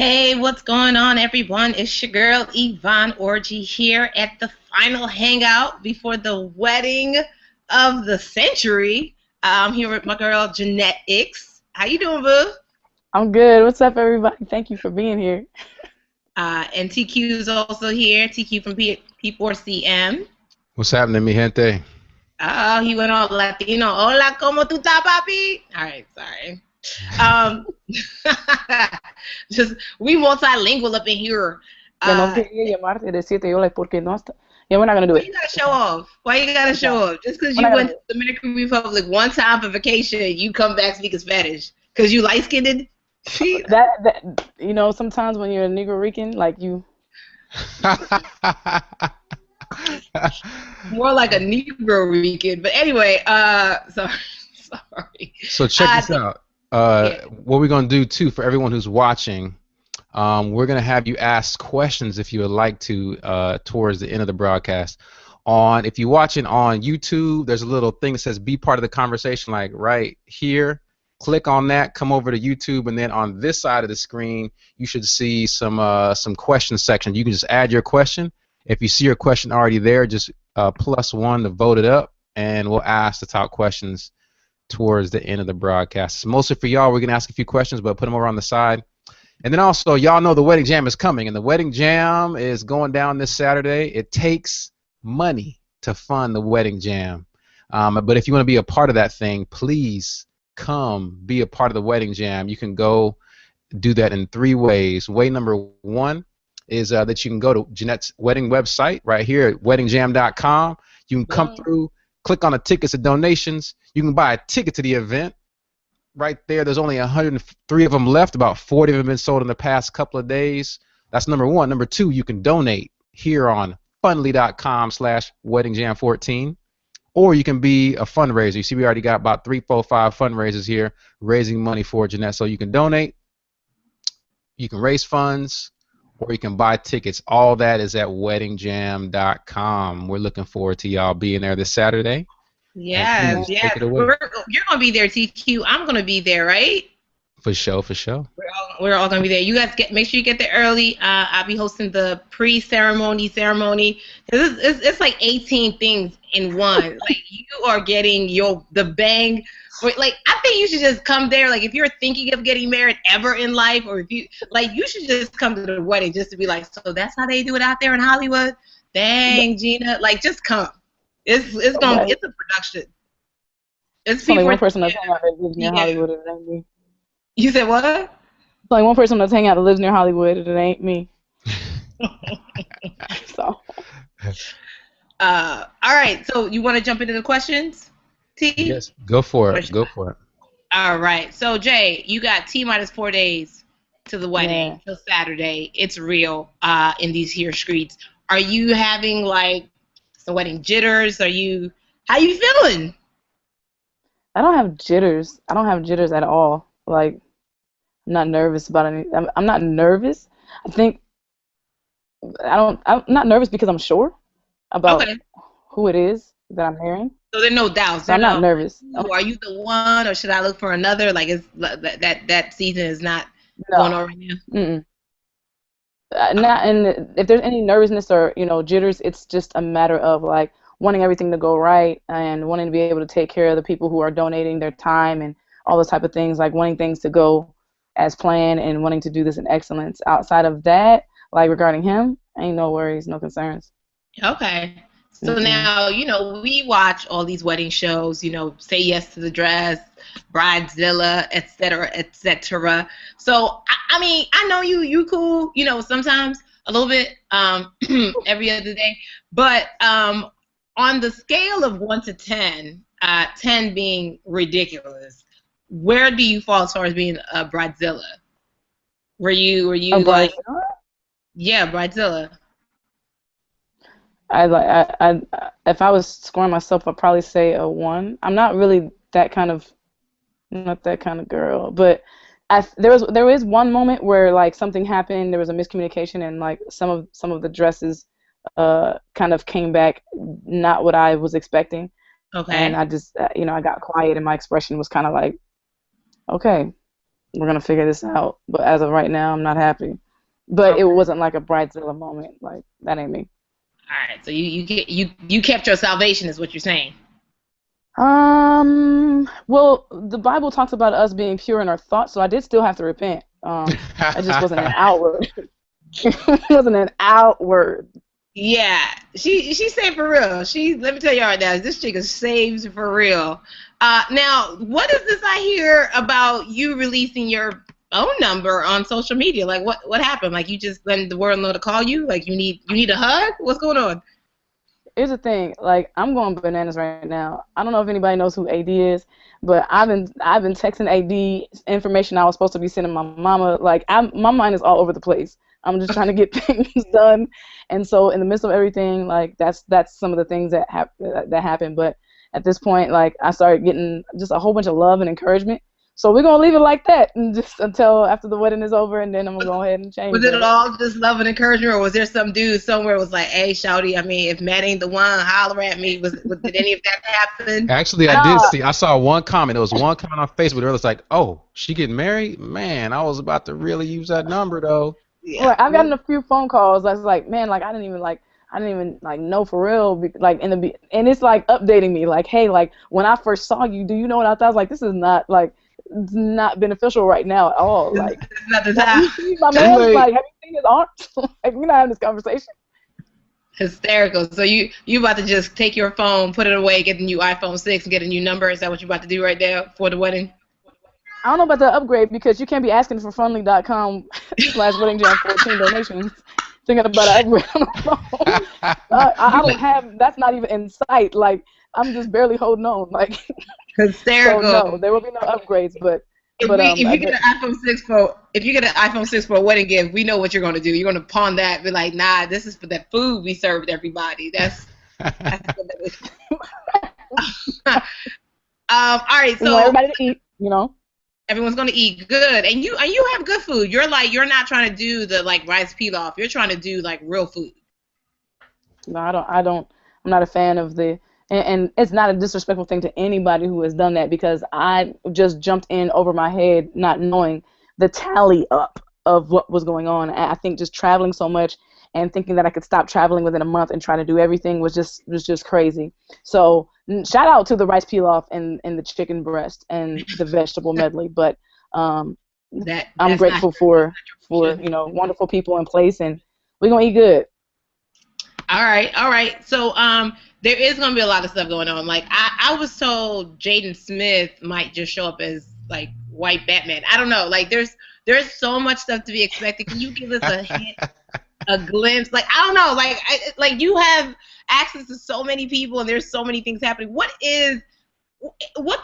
Hey, what's going on, everyone? It's your girl Yvonne Orgy here at the final hangout before the wedding of the century. I'm here with my girl Jeanette X. How you doing, boo? I'm good. What's up, everybody? Thank you for being here. And TQ is also here. TQ from P4CM. What's happening, mi gente? Oh, he went all Latino. Hola, ¿cómo tú estás, papi? All right, sorry. Um, just we multilingual up in here. Que no Uh, quería llamarte y decirte, yo like, porque no está. Yeah, we're not gonna do Why it. you gotta show off? Why you gotta show No, off? Just because we're you not gonna went do to it. the Dominican Republic one time for vacation, you come back speaking Spanish because you light skinned. Sometimes when you're a Negro Rican, like you, More like a Negro Rican. But anyway, sorry, sorry. So check this So, out. yeah. What we're gonna do too for everyone who's watching, we're gonna have you ask questions if you would like to towards the end of the broadcast. If you're watching on YouTube, there's a little thing that says "Be part of the conversation," like right here. Click on that. Come over to YouTube, and then on this side of the screen, you should see some question section. You can just add your question. If you see your question already there, just +1 to vote it up, and we'll ask the top questions towards the end of the broadcast. So mostly for y'all, we're going to ask a few questions, but put them over on the side. And then also, y'all know the Wedding Jam is coming, and the Wedding Jam is going down this Saturday. It takes money to fund the Wedding Jam. But if you want to be a part of that thing, please come be a part of the Wedding Jam. You can go do that in 3 ways. Way number one is that you can go to Jeanette's wedding website right here at weddingjam.com. You can come through, click on the tickets and donations. You can buy a ticket to the event right there. There's only 103 of them left. About 40 of them have been sold in the past couple of days. That's number one. Number two, you can donate here on fundly.com/weddingjam14. Or you can be a fundraiser. You see, we already got about 3, 4, 5 fundraisers here raising money for Jeanette. So you can donate, you can raise funds, or you can buy tickets. All that is at weddingjam.com. We're looking forward to y'all being there this Saturday. And Yes, please take yes. it away. You're gonna be there, TQ. I'm gonna be there, right? For sure, for sure. We're all gonna be there. You guys make sure you get there early. I'll be hosting the ceremony. 'Cause it's like 18 things in one. Like you are getting the bang. Like I think you should just come there. Like if you're thinking of getting married ever in life, or if you should just come to the wedding just to be like, so that's how they do it out there in Hollywood. Dang, Gina, like just come. okay. It's a production. It's It's only people. one person that's hanging out that lives near Yeah. Hollywood, and it ain't me. You said what? It's only one person that's hanging out that lives near Hollywood, and it ain't me. So, All right. So you want to jump into the questions, T? Yes, go for it. Go for it. All right. So Jay, you got T minus 4 days to the yeah. wedding till Saturday. It's real. In these here streets. Are you having like some wedding jitters? How you feeling? I don't have jitters. I don't have jitters at all. Like, I'm not nervous about any. I'm not nervous. I think I don't. I'm not nervous because I'm sure about Okay. who it is that I'm marrying. So there are no doubts. So There are I'm not no. nervous. Are you the one, or should I look for another? Like, is that season is not going No. on right now. Mm-mm. Not, and if there's any nervousness or jitters, it's just a matter of like wanting everything to go right and wanting to be able to take care of the people who are donating their time and all those type of things, like wanting things to go as planned and wanting to do this in excellence. Outside of that, like regarding him, ain't no worries, no concerns. Okay. So Mm-mm. now, we watch all these wedding shows, Say Yes to the Dress, Bridezilla, et cetera, et cetera. So, I mean, I know you cool, sometimes a little bit every other day. But on the scale of 1 to 10, 10 being ridiculous, where do you fall as far as being a Bridezilla? Were you Oh, like, Bridezilla? yeah, Bridezilla? If I was scoring myself, I'd probably say a 1. I'm not really not that kind of girl, but there is one moment where like something happened. There was a miscommunication, and like some of the dresses kind of came back not what I was expecting, and Okay. I just I got quiet, and my expression was kind of like, okay. we're gonna figure this out. But as of right now, I'm not happy. But it Okay. wasn't like a bridezilla moment. Like that ain't me. All right. So you kept your salvation, is what you're saying. Well, the Bible talks about us being pure in our thoughts, so I did still have to repent. It just wasn't an outward. It wasn't an outward. Yeah, she saved for real. Let me tell you all right now, this chick is saved for real. Now what is this I hear about you releasing your phone number on social media? Like what happened? Like you just letting the world know to call you? Like you need a hug? What's going on? Here's the thing, like I'm going bananas right now. I don't know if anybody knows who AD is, but I've been texting AD information I was supposed to be sending my mama. Like my mind is all over the place. I'm just trying to get things done, and so in the midst of everything, like that's some of the things that happened. But at this point, like I started getting just a whole bunch of love and encouragement. So we're gonna leave it like that, and just until after the wedding is over, and then I'm gonna go ahead and change Was it that. all just love and encouragement, or was there some dude somewhere was like, "Hey, shawty, I mean, if Matt ain't the one, holler at me." Did any of that happen? Actually, I did No, see. I saw one comment. It was one comment on Facebook. It was like, "Oh, she getting married? Man, I was about to really use that number though." Yeah. right, I've gotten a few phone calls that's like, man, like I didn't even like know for real, like and it's like updating me, like, hey, like when I first saw you, do you know what I thought? I was like, this is not like, it's not beneficial right now at all. Like, It's not the have time. you seen my Too man? late. Like, have you seen his arms? Like, we're not having this conversation. Hysterical. So you about to just take your phone, put it away, get the new iPhone 6, and get a new number? Is that what you about to do right now for the wedding? I don't know about the upgrade because you can't be asking for fundly.com /weddingjam14 donations thinking about an upgrade on the phone. I don't have, that's not even in sight. Like, I'm just barely holding on. Like, so no, Hysterical. there will be no upgrades. But If but we um, if uh, you get the, an iPhone 6 Pro, if you get an iPhone 6 for a wedding gift, we know what you're gonna do. You're gonna pawn that, be like, nah, this is for that food we served everybody. That's what that is. All right, we want so everybody to eat. You know. everyone's gonna eat good, and you have good food. You're not trying to do the like rice pilaf. You're trying to do like real food. No, I don't. I'm not a fan of and it's not a disrespectful thing to anybody who has done that because I just jumped in over my head, not knowing the tally up of what was going on. I think just traveling so much and thinking that I could stop traveling within a month and try to do everything was just crazy. So shout out to the rice pilaf and the chicken breast and the vegetable medley, but um, I'm That's not grateful for your wonderful people in place and we're gonna eat good. all right. So there is gonna be a lot of stuff going on. Like I was told Jaden Smith might just show up as like white Batman. I don't know. Like there's so much stuff to be expected. Can you give us a hint, a glimpse? Like I don't know. Like you have access to so many people and there's so many things happening. What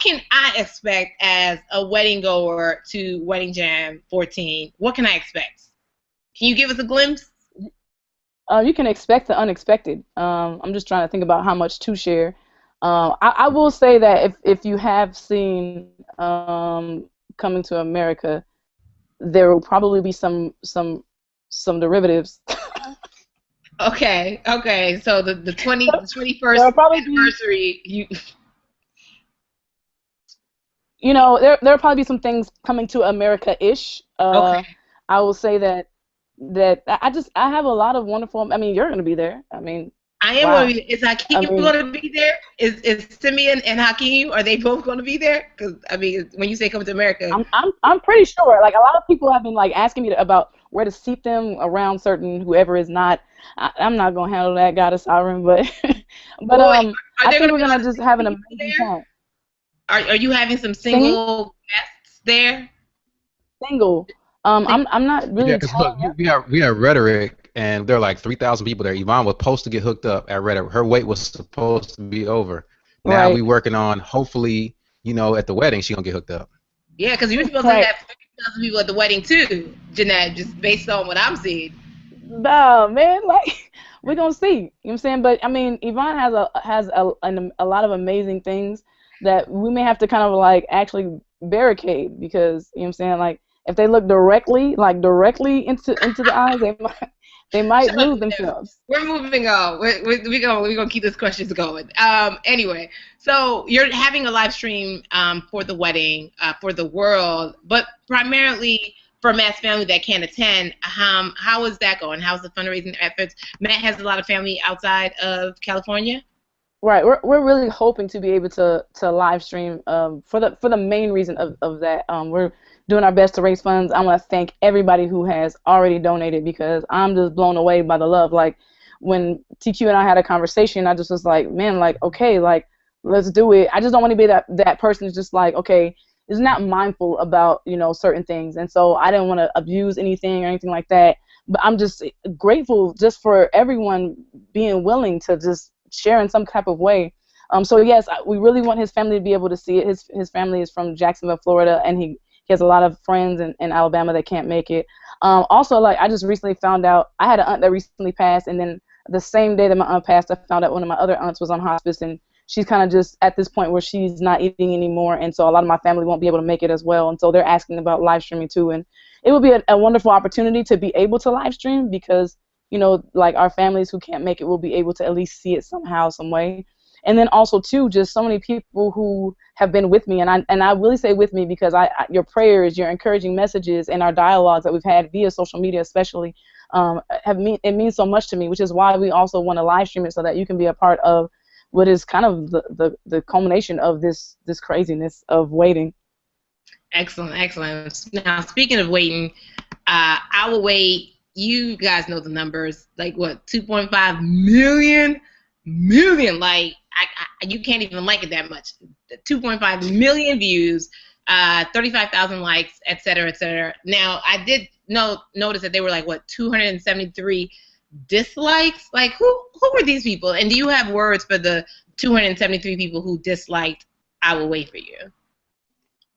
can I expect as a wedding goer to Wedding Jam 14? What can I expect? Can you give us a glimpse? You can expect the unexpected. I'm just trying to think about how much to share. I will say that if you have seen Coming to America, there will probably be some derivatives. Okay. So the the There 21st will probably be, anniversary. there'll probably be some things coming to America-ish. Okay. I will say that I have a lot of wonderful. I mean, you're gonna be there. I mean, I am going wow. to be. Is I Hakeem mean, going to be there? Is Simeon and Hakeem, are they both going to be there? Because I mean, when you say come to America, I'm pretty sure. Like a lot of people have been like asking me about where to seat them around certain whoever is not. I'm not gonna handle that, goddess Siren, but but boy, are I there think going to we're be a lot gonna of just have single an people amazing there? time. Are you having some Singing, single guests there? single. Sing- I'm not Yeah, really because look, telling you. we have Rhetoric, and there are like 3,000 people there. Yvonne was supposed to get hooked up at Rhetoric. Her wait was supposed to be over. Now we Right, working on hopefully, at the wedding she gonna get hooked up. Yeah, because you're supposed to right. have 30,000 people at the wedding too, Jeanette. Just based on what I'm seeing. Nah, man, like we're gonna see. You know what I'm saying? But I mean, Yvonne has a lot of amazing things that we may have to kind of like actually barricade because you know what I'm saying. Like if they look directly into the eyes, They might lose themselves. We're moving on. We're gonna keep these questions going. Anyway, so you're having a live stream for the wedding for the world, but primarily for Matt's family that can't attend. How is that going? How's the fundraising efforts? Matt has a lot of family outside of California. Right, we're really hoping to be able to live stream for the main reason of that. We're doing our best to raise funds. I want to thank everybody who has already donated because I'm just blown away by the love. Like when TQ and I had a conversation, I just was like, man, like okay, like let's do it. I just don't want to be that person who's just like, okay, is not mindful about certain things, and so I didn't want to abuse anything or anything like that. But I'm just grateful just for everyone being willing to just share in some type of way. So yes, we really want his family to be able to see it. His family is from Jacksonville, Florida, and he has a lot of friends in Alabama that can't make it. Also, like I just recently found out, I had an aunt that recently passed, and then the same day that my aunt passed, I found out one of my other aunts was on hospice, and she's kind of just at this point where she's not eating anymore, and so a lot of my family won't be able to make it as well, and so they're asking about live streaming too, and it would be a wonderful opportunity to be able to live stream because like our families who can't make it will be able to at least see it somehow, some way. And then also too, just so many people who have been with me, and I really say with me because your prayers, your encouraging messages, and our dialogues that we've had via social media especially, it means so much to me, which is why we also want to live stream it so that you can be a part of what is kind of the culmination of this craziness of waiting. Excellent. Now, speaking of waiting, I will wait. You guys know the numbers, like what, 2.5 million, like you can't even like it that much. 2.5 million views, 35,000 likes, etc. Now, I did notice that they were like what, 273 dislikes. Like who were these people? And do you have words for the 273 people who disliked I Will Wait For You?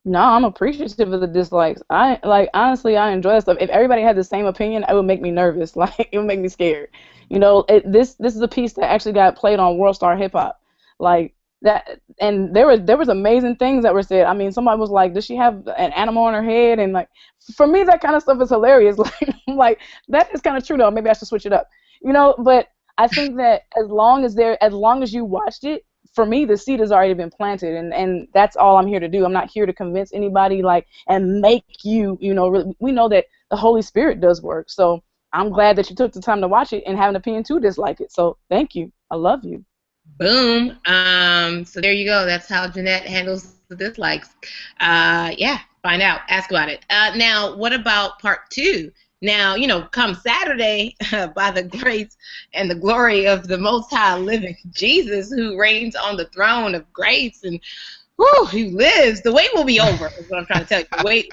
No, I'm appreciative of the dislikes. Honestly, I enjoy that stuff. If everybody had the same opinion, it would make me nervous. Like it would make me scared. This is a piece that actually got played on World Star Hip Hop, like that. And there was amazing things that were said. I mean, somebody was like, "Does she have an animal on her head?" And like, for me, that kind of stuff is hilarious. Like that is kind of true though. Maybe I should switch it up. But I think that as long as you watched it, for me, the seed has already been planted, and that's all I'm here to do. I'm not here to convince anybody, and make you, really, we know that the Holy Spirit does work. So I'm glad that you took the time to watch it and have an opinion to dislike it. So thank you. I love you. Boom. So there you go. That's how Jeanette handles the dislikes. Yeah, find out. Ask about it. Now, what about part 2? Now, come Saturday, by the grace and the glory of the Most High living Jesus, who reigns on the throne of grace and who lives, the wait will be over, is what I'm trying to tell you. The wait.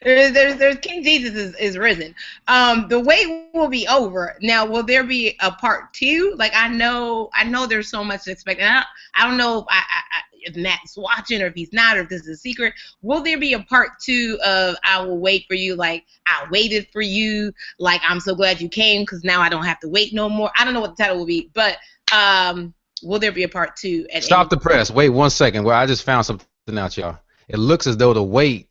there's King Jesus is risen. The wait will be over. Now, will there be a part 2? Like, I know there's so much to expect. And I don't know if Matt's watching or if he's not, or if this is a secret. Will there be a part 2 of I Will Wait For You? Like, I waited for you. Like, I'm so glad you came because now I don't have to wait no more. I don't know what the title will be, but will there be a part 2? Stop the press. Wait 1 second. Well, I just found something out, y'all. It looks as though the wait,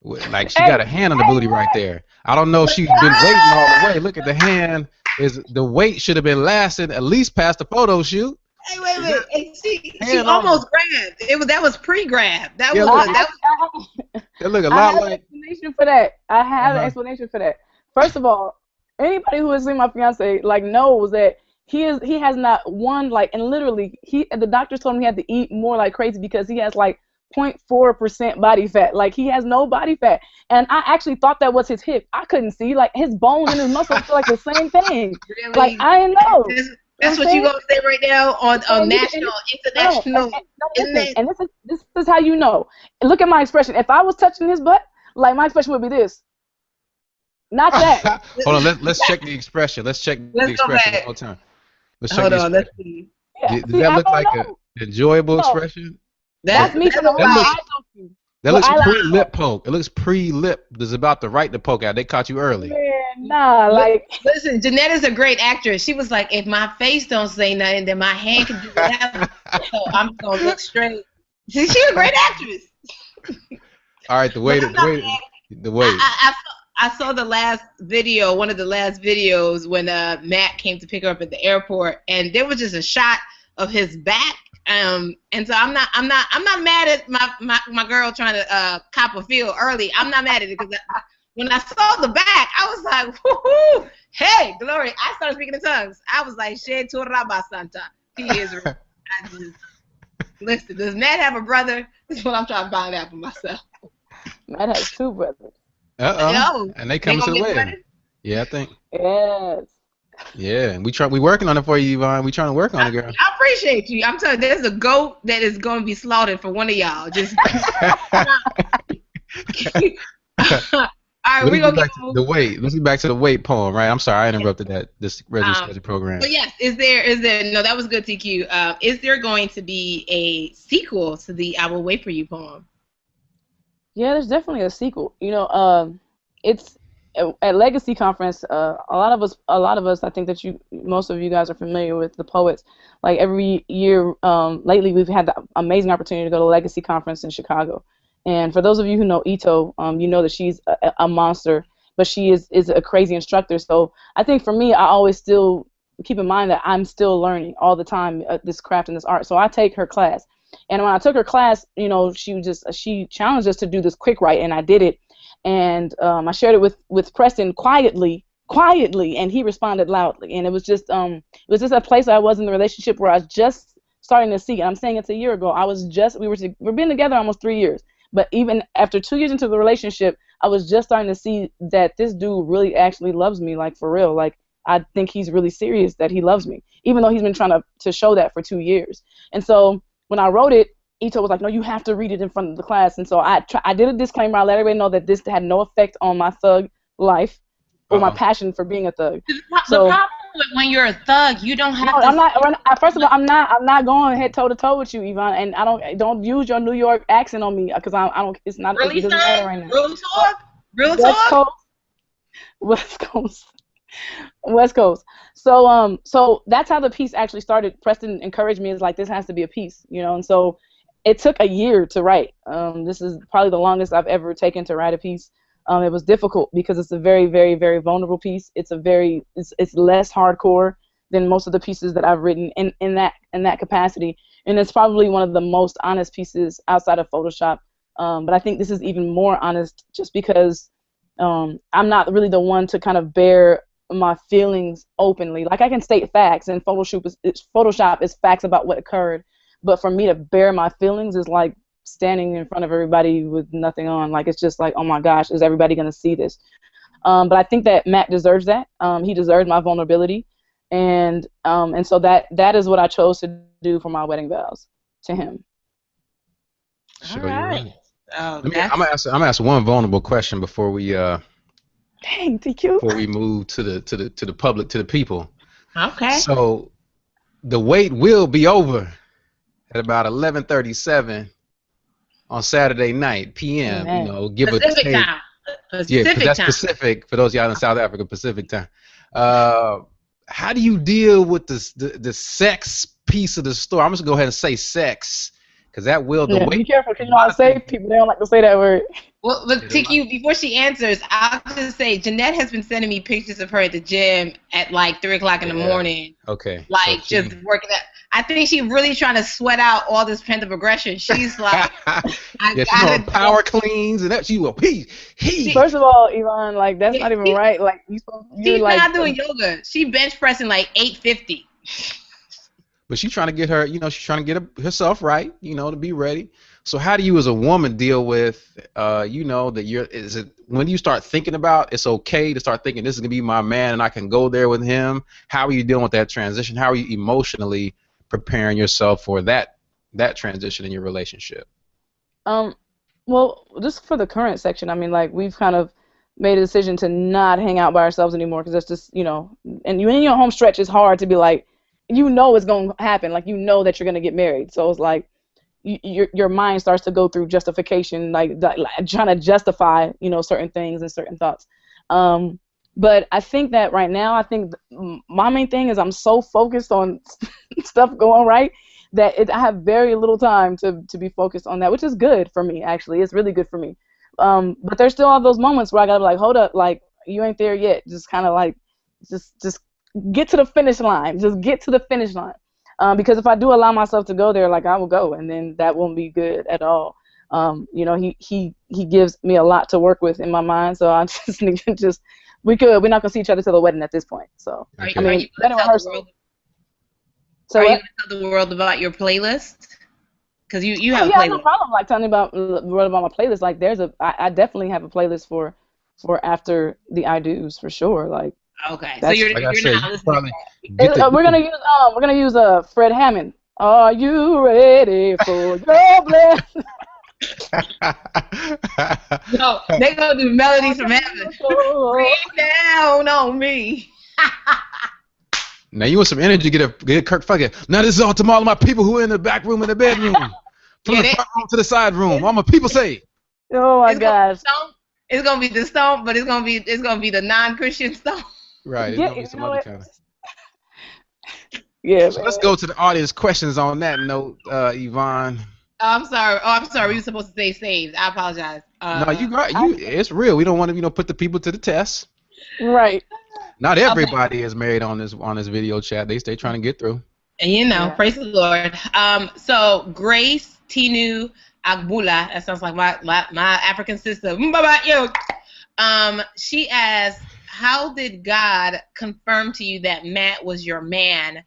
like she got a hand on the booty right there. I don't know if she's been waiting all the way. Look at the hand. The wait should have been lasting at least past the photo shoot. Hey, wait. She almost grabbed. That was pre-grab. That was It look a lot like. I have an explanation for that. I have an explanation for that. First of all, anybody who has seen my fiance knows that he has not one, and literally the doctors told him he had to eat more like crazy because he has 0.4% body fat. Like he has no body fat. And I actually thought that was his hip. I couldn't see. Like his bones and his muscles feel like the same thing. Really? Like I know. That's what you gonna say right now on national, international. And this is how you know. And look at my expression. If I was touching his butt, my expression would be this. Not that. Hold on. Let's check the expression. Let's check the expression one more time. Let's check Hold on. Let's see. Does that look like an enjoyable expression? That's me from the That looks pre-lip poke. It looks pre-lip. That's about to right to poke out. They caught you early. Man, nah, Listen, Jeanette is a great actress. She was like, if my face don't say nothing, then my hand can do whatever. So I'm gonna look straight. She's a great actress. All right, the wait. I saw the last video, one of the last videos when Matt came to pick her up at the airport, and there was just a shot of his back. And so I'm not mad at my girl trying to cop a feel early. I'm not mad at it because when I saw the back, I was like, whoo, hey, glory! I started speaking in tongues. I was like, She Turaba Santa. He is. Listen, does Matt have a brother? This is what I'm trying to find out for myself. Matt has 2 brothers. And they coming to the wedding. Yeah, I think. Yes. Yeah, we working on it for you, Yvonne. We trying to work on it, girl. I appreciate you. I'm telling you, there's a goat that is going to be slaughtered for one of y'all. Just. All right, we're going to get the weight. Let's get back to the weight poem, right? I'm sorry, I interrupted this registration program. But yes, is there? No, that was good, TQ. Is there going to be a sequel to the "I Will Wait for You" poem? Yeah, there's definitely a sequel. You know, it's at Legacy Conference. A lot of us, I think that most of you guys are familiar with the poets. Like every year, lately we've had the amazing opportunity to go to Legacy Conference in Chicago. And for those of you who know Ito, you know that she's a monster, but she is a crazy instructor. So I think for me, I always still keep in mind that I'm still learning all the time this craft and this art. So I take her class. And when I took her class, you know, she challenged us to do this quick write, and I did it. And I shared it with Preston quietly, and he responded loudly. And it was just a place I was in the relationship where I was just starting to see. And I'm saying it's a year ago. We've been together almost 3 years. But even after 2 years into the relationship, I was just starting to see that this dude really actually loves me, like for real. Like I think he's really serious that he loves me, even though he's been trying to show that for 2 years. And so when I wrote it, Ito was like, no, you have to read it in front of the class. And so I did a disclaimer. I let everybody know that this had no effect on my thug life or my passion for being a thug. The problem with when you're a thug, you don't have to. I'm not. First of all, I'm not going head toe to toe with you, Yvonne. And I don't use your New York accent on me because I don't. It's not. Really, it doesn't matter right now. Real talk. West Coast. So that's how the piece actually started. Preston encouraged me. Is like, this has to be a piece, you know. And so it took a year to write. This is probably the longest I've ever taken to write a piece. It was difficult because it's a very, very, very vulnerable piece. It's less hardcore than most of the pieces that I've written in that capacity, and it's probably one of the most honest pieces outside of Photoshop. But I think this is even more honest just because I'm not really the one to kind of bear my feelings openly. Like I can state facts, and Photoshop is facts about what occurred, but for me to bear my feelings is like standing in front of everybody with nothing on. Like, it's just like, oh my gosh, is everybody going to see this? But I think that Matt deserves that. He deserves my vulnerability. And so that is what I chose to do for my wedding vows to him. Sure, right. I'm gonna ask one vulnerable question before we dang, TQ. Before we move to the public, to the people. Okay. So the wait will be over at about 11:37 on Saturday night, p.m. Amen. You know, give Pacific a take. time. Yeah, because that's Pacific for those of y'all in South Africa, Pacific time. How do you deal with the sex piece of the story? I'm just gonna go ahead and say sex, because that will the wait. Be careful, because you know how to say people, they don't like to say that word. Well, but TQ, before she answers, I'll just say Jeanette has been sending me pictures of her at the gym at like 3 o'clock in the morning. Okay. Like so just working out. I think she's really trying to sweat out all this pent-up aggression. She's like, she's on power cleans and that. She will he. First of all, Yvonne, like that's not even right. Like she's like, not doing yoga. She bench pressing like 850. But she's trying to get her, she's trying to get herself right, to be ready. So how do you as a woman deal with, that when you start thinking about it's okay to start thinking this is gonna be my man and I can go there with him? How are you dealing with that transition? How are you emotionally preparing yourself for that transition in your relationship? Well, just for the current section, I mean, like we've kind of made a decision to not hang out by ourselves anymore because that's just, and you in your home stretch, it's hard to be like, it's going to happen, like that you're going to get married. So it's like your mind starts to go through justification, like trying to justify, certain things and certain thoughts. But I think that right now, my main thing is I'm so focused on stuff going right that I have very little time to be focused on that, which is good for me, actually. It's really good for me. But there's still all those moments where I gotta be like, hold up, like you ain't there yet. Just kind of like, just get to the finish line. Just get to the finish line. Because if I do allow myself to go there, like I will go, and then that won't be good at all. You know, he gives me a lot to work with in my mind, so I just need to just we're not gonna see each other till the wedding at this point. So Okay. I mean, are you gonna tell the world about your playlist? Because you have a yeah, playlist. no problem. Like telling about my playlist. Like I definitely have a playlist for after the I do's for sure. Like Okay, so that's you're Like I you're said, not you listening. probably get the. we're gonna use Fred Hammond. Are you ready for your blessing? No, they gonna do melodies from heaven. Rain down on me. Now you want some energy? Get Kirk Fuckett. Now this is all to all of my people who are in the back room and the bedroom, from the front room to the side room. All my people say. Oh my gosh. It's gonna be the stomp, but it's gonna be the non-Christian stomp. Right. It's gonna be some other kind of. Yeah. So let's go to the audience questions on that note, Yvonne. I'm sorry. Oh, I'm sorry. We were supposed to say saved. I apologize. No, you got you. It's real. We don't want to, put the people to the test. Right. Not everybody is married on this video chat. They stay trying to get through. And praise the Lord. So Grace Tinu Agbula, that sounds like my African sister. She asked, how did God confirm to you that Matt was your man?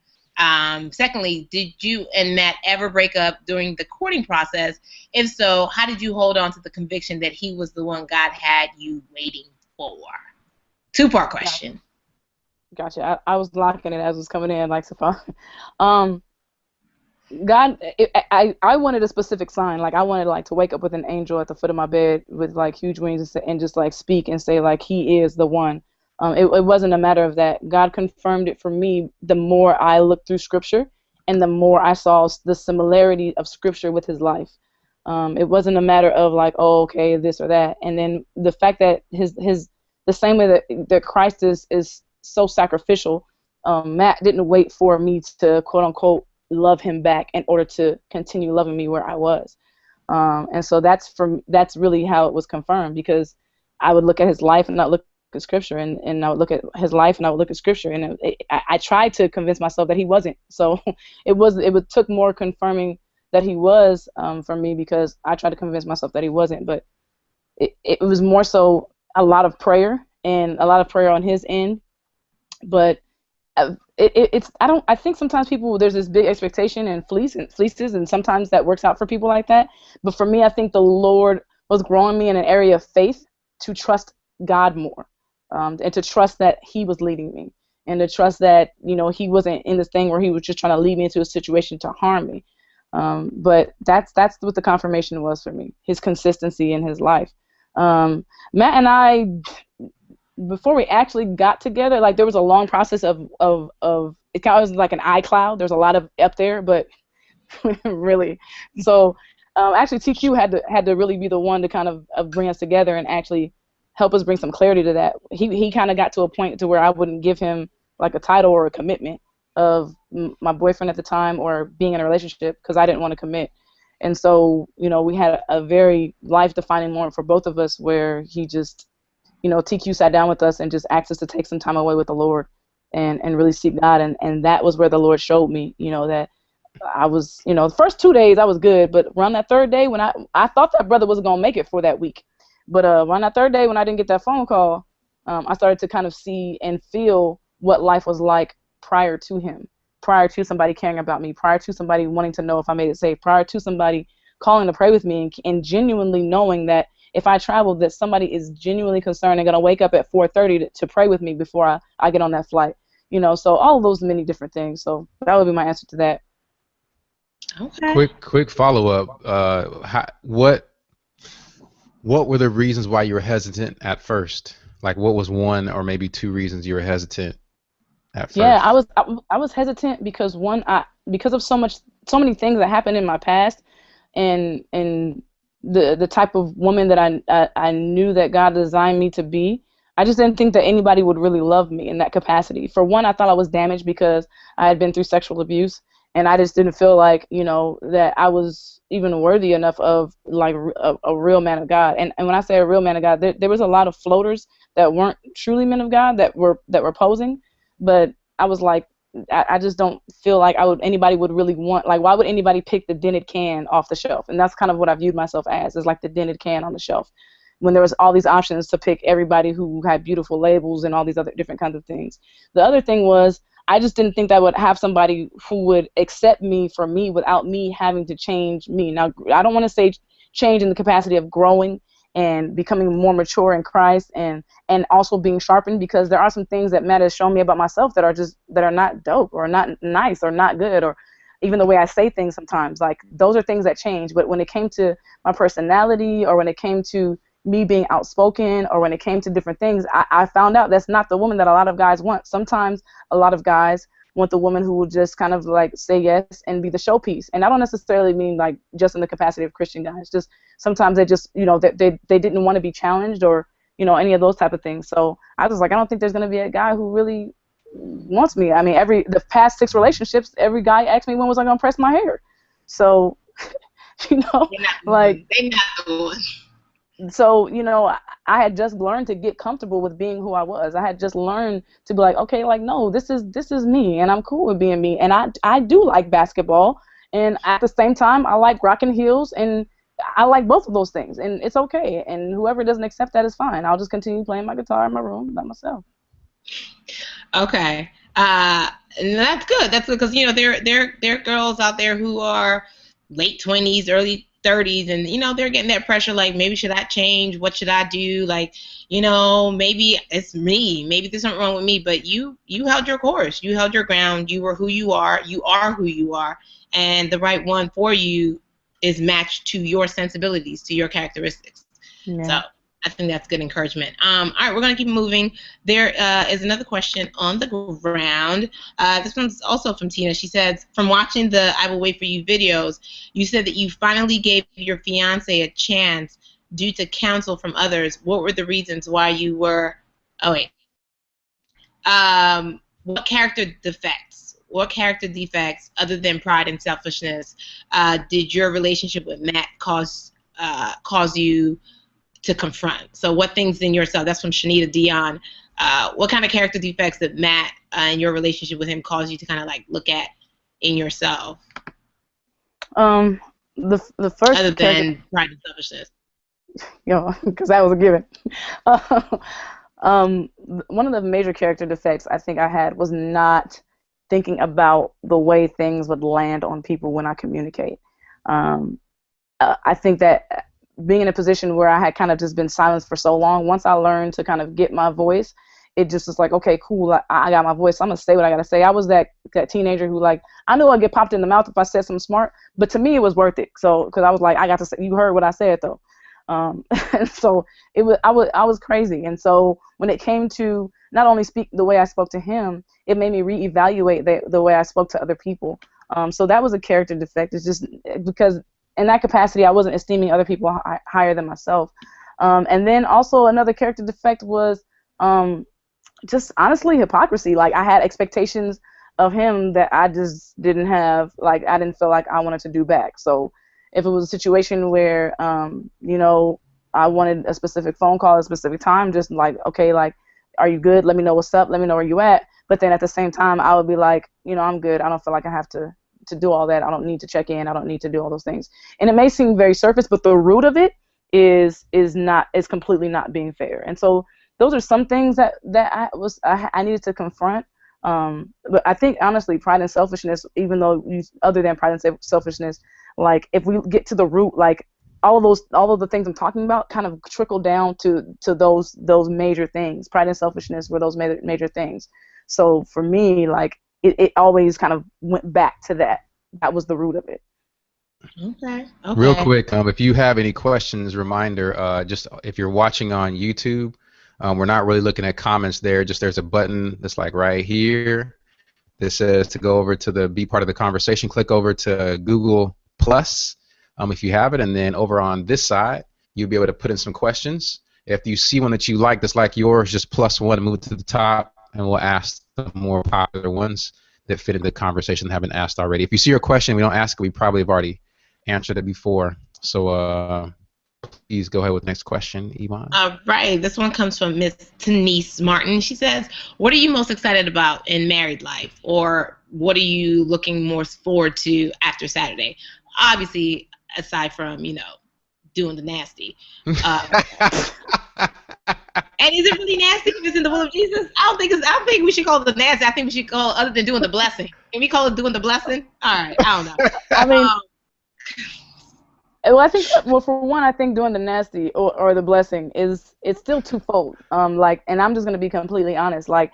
Secondly, did you and Matt ever break up during the courting process? If so, how did you hold on to the conviction that he was the one God had you waiting for? Two-part question. Gotcha. I was locking it as it was coming in, like Safar. God, I wanted a specific sign. Like I wanted like to wake up with an angel at the foot of my bed with like huge wings and just like speak and say like he is the one. It wasn't a matter of that. God confirmed it for me the more I looked through Scripture and the more I saw the similarity of Scripture with his life. It wasn't a matter of like, oh, okay, this or that. And then the fact that the same way that Christ is so sacrificial, Matt didn't wait for me to quote unquote love him back in order to continue loving me where I was. And so that's really how it was confirmed, because I would look at his life and not look at Scripture, and I would look at his life and I would look at Scripture, and I tried to convince myself that he wasn't. So it took more confirming that he was for me, because I tried to convince myself that he wasn't. But it was more so a lot of prayer and a lot of prayer on his end. But I think sometimes people, there's this big expectation and fleeces, and sometimes that works out for people like that. But for me, I think the Lord was growing me in an area of faith to trust God more, and to trust that he was leading me, and to trust that, he wasn't in this thing where he was just trying to lead me into a situation to harm me. But that's what the confirmation was for me, his consistency in his life. Matt and I, before we actually got together, like there was a long process of it kind of was like an iCloud. There's a lot of up there, but really, so actually TQ had to really be the one to kind of bring us together and actually help us bring some clarity to that. He kind of got to a point to where I wouldn't give him like a title or a commitment of my boyfriend at the time or being in a relationship, because I didn't want to commit. And so, we had a very life-defining moment for both of us where he just, TQ sat down with us and just asked us to take some time away with the Lord and really seek God. And that was where the Lord showed me, that I was, the first 2 days I was good, but around that third day when I thought that brother wasn't going to make it for that week. But around that third day when I didn't get that phone call, I started to kind of see and feel what life was like prior to him, prior to somebody caring about me, prior to somebody wanting to know if I made it safe, prior to somebody calling to pray with me, and genuinely knowing that if I traveled, that somebody is genuinely concerned and going to wake up at 4:30 to pray with me before I get on that flight. So all of those many different things. So that would be my answer to that. Okay. Quick follow-up. What were the reasons why you were hesitant at first? Like, what was one or maybe two reasons you were hesitant at first? Yeah, I was hesitant because because of so many things that happened in my past, and the type of woman that I knew that God designed me to be. I just didn't think that anybody would really love me in that capacity. For one, I thought I was damaged because I had been through sexual abuse, and I just didn't feel like, you know, that I was even worthy enough of like a real man of God. And when I say a real man of God, there was a lot of floaters that weren't truly men of God that were posing, but I was like, I just don't feel like anybody would really want, like, why would anybody pick the dented can off the shelf? And that's kind of what I viewed myself as, is like the dented can on the shelf, when there was all these options to pick everybody who had beautiful labels and all these other different kinds of things. The other thing was, I just didn't think that I would have somebody who would accept me for me without me having to change me. Now, I don't want to say change in the capacity of growing and becoming more mature in Christ, and also being sharpened, because there are some things that Matt has shown me about myself that are not dope, or not nice, or not good, or even the way I say things sometimes. Like, those are things that change. But when it came to my personality, or when it came to me being outspoken, or when it came to different things, I found out that's not the woman that a lot of guys want. Sometimes a lot of guys want the woman who will just kind of like say yes and be the showpiece. And I don't necessarily mean like just in the capacity of Christian guys. Just sometimes they just, you know, they didn't want to be challenged, or, you know, any of those type of things. So I was like, I don't think there's going to be a guy who really wants me. I mean, the past 6 relationships, every guy asked me when was I going to press my hair. So, you know, like, they're not the one. So, you know, I had just learned to get comfortable with being who I was. I had just learned to be like, okay, like, no, this is me, and I'm cool with being me. And I do like basketball, and at the same time, I like rocking heels, and I like both of those things, and it's okay. And whoever doesn't accept that is fine. I'll just continue playing my guitar in my room by myself. Okay. And that's good. That's good, because, you know, there are girls out there who are late 20s, early 30s, and, you know, they're getting that pressure, like, maybe should I change? What should I do? Like, you know, maybe it's me. Maybe there's something wrong with me. But you held your course. You held your ground. You were who you are. You are who you are. And the right one for you is matched to your sensibilities, to your characteristics. Yeah. So I think that's good encouragement. All right, we're going to keep moving. There is another question on the ground. This one's also from Tina. She says, from watching the I Will Wait For You videos, you said that you finally gave your fiance a chance due to counsel from others. What were the reasons why you were... Oh, wait. What character defects, other than pride and selfishness, did your relationship with Matt cause you to confront? So what things in yourself, that's from Shanita Dion, what kind of character defects did Matt in your relationship with him cause you to kind of like look at in yourself? The first, other than pride and selfishness. You know, because that was a given. One of the major character defects I think I had was not thinking about the way things would land on people when I communicate. I think that being in a position where I had kind of just been silenced for so long, once I learned to kind of get my voice, it just was like, okay, cool, I got my voice, so I'm going to say what I got to say. I was that teenager who, like, I knew I'd get popped in the mouth if I said something smart, but to me it was worth it. So, because I was like, I got to say, you heard what I said, though. And so I was crazy. And so when it came to not only speak the way I spoke to him, it made me reevaluate the way I spoke to other people. So that was a character defect. It's just because in that capacity, I wasn't esteeming other people higher than myself. And then also another character defect was just honestly hypocrisy. Like, I had expectations of him that I just didn't have. Like, I didn't feel like I wanted to do back. So if it was a situation where, you know, I wanted a specific phone call at a specific time, just like, okay, like, are you good? Let me know what's up. Let me know where you at. But then at the same time, I would be like, you know, I'm good. I don't feel like I have to do all that. I don't need to check in. I don't need to do all those things. And it may seem very surface, but the root of it is completely not being fair. And so those are some things that I needed to confront. But I think honestly, pride and selfishness, even though other than pride and selfishness, like, if we get to the root, like, all of the things I'm talking about kind of trickle down to those major things. Pride and selfishness were those major things. So for me, like, it always kind of went back to that. That was the root of it. Okay. Real quick, if you have any questions, reminder, just if you're watching on YouTube, we're not really looking at comments there. Just there's a button that's like right here. This says to go over to the be part of the conversation. Click over to Google Plus if you have it, and then over on this side, you'll be able to put in some questions. If you see one that you like that's like yours, just +1, move it to the top, and we'll ask the more popular ones. that fit into the conversation that haven't asked already. If you see your question, we don't ask it, we probably have already answered it before. So please go ahead with the next question, Iman. All right. This one comes from Miss Denise Martin. She says, what are you most excited about in married life? Or what are you looking more forward to after Saturday? Obviously, aside from, doing the nasty. And is it really nasty if it's in the will of Jesus? I don't think we should call it the nasty. I think we should call it, other than doing the blessing. Can we call it doing the blessing? All right. I don't know. I mean, well, I think, for one, I think doing the nasty or the blessing it's still twofold. And I'm just gonna be completely honest. Like,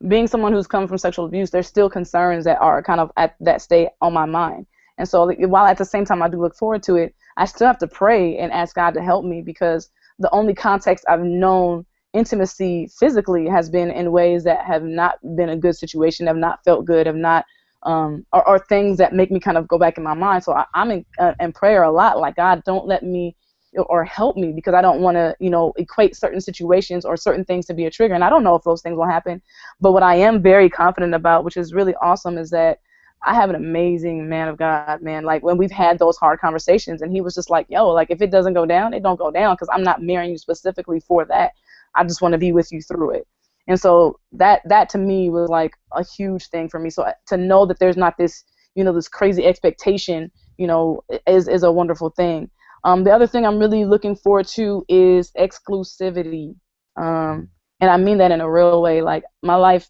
being someone who's come from sexual abuse, there's still concerns that are kind of at that state on my mind. And so, while at the same time I do look forward to it, I still have to pray and ask God to help me, because the only context I've known intimacy physically has been in ways that have not been a good situation, have not felt good, have not or things that make me kind of go back in my mind. So I'm in prayer a lot, like, God, don't let me or help me, because I don't want to, equate certain situations or certain things to be a trigger. And I don't know if those things will happen. But what I am very confident about, which is really awesome, is that I have an amazing man of God, man. Like, when we've had those hard conversations, and he was just like, yo, like, if it doesn't go down, it don't go down, because I'm not marrying you specifically for that. I just want to be with you through it. And so that to me was like a huge thing for me. So to know that there's not this, this crazy expectation, is a wonderful thing. The other thing I'm really looking forward to is exclusivity. And I mean that in a real way. Like, my life,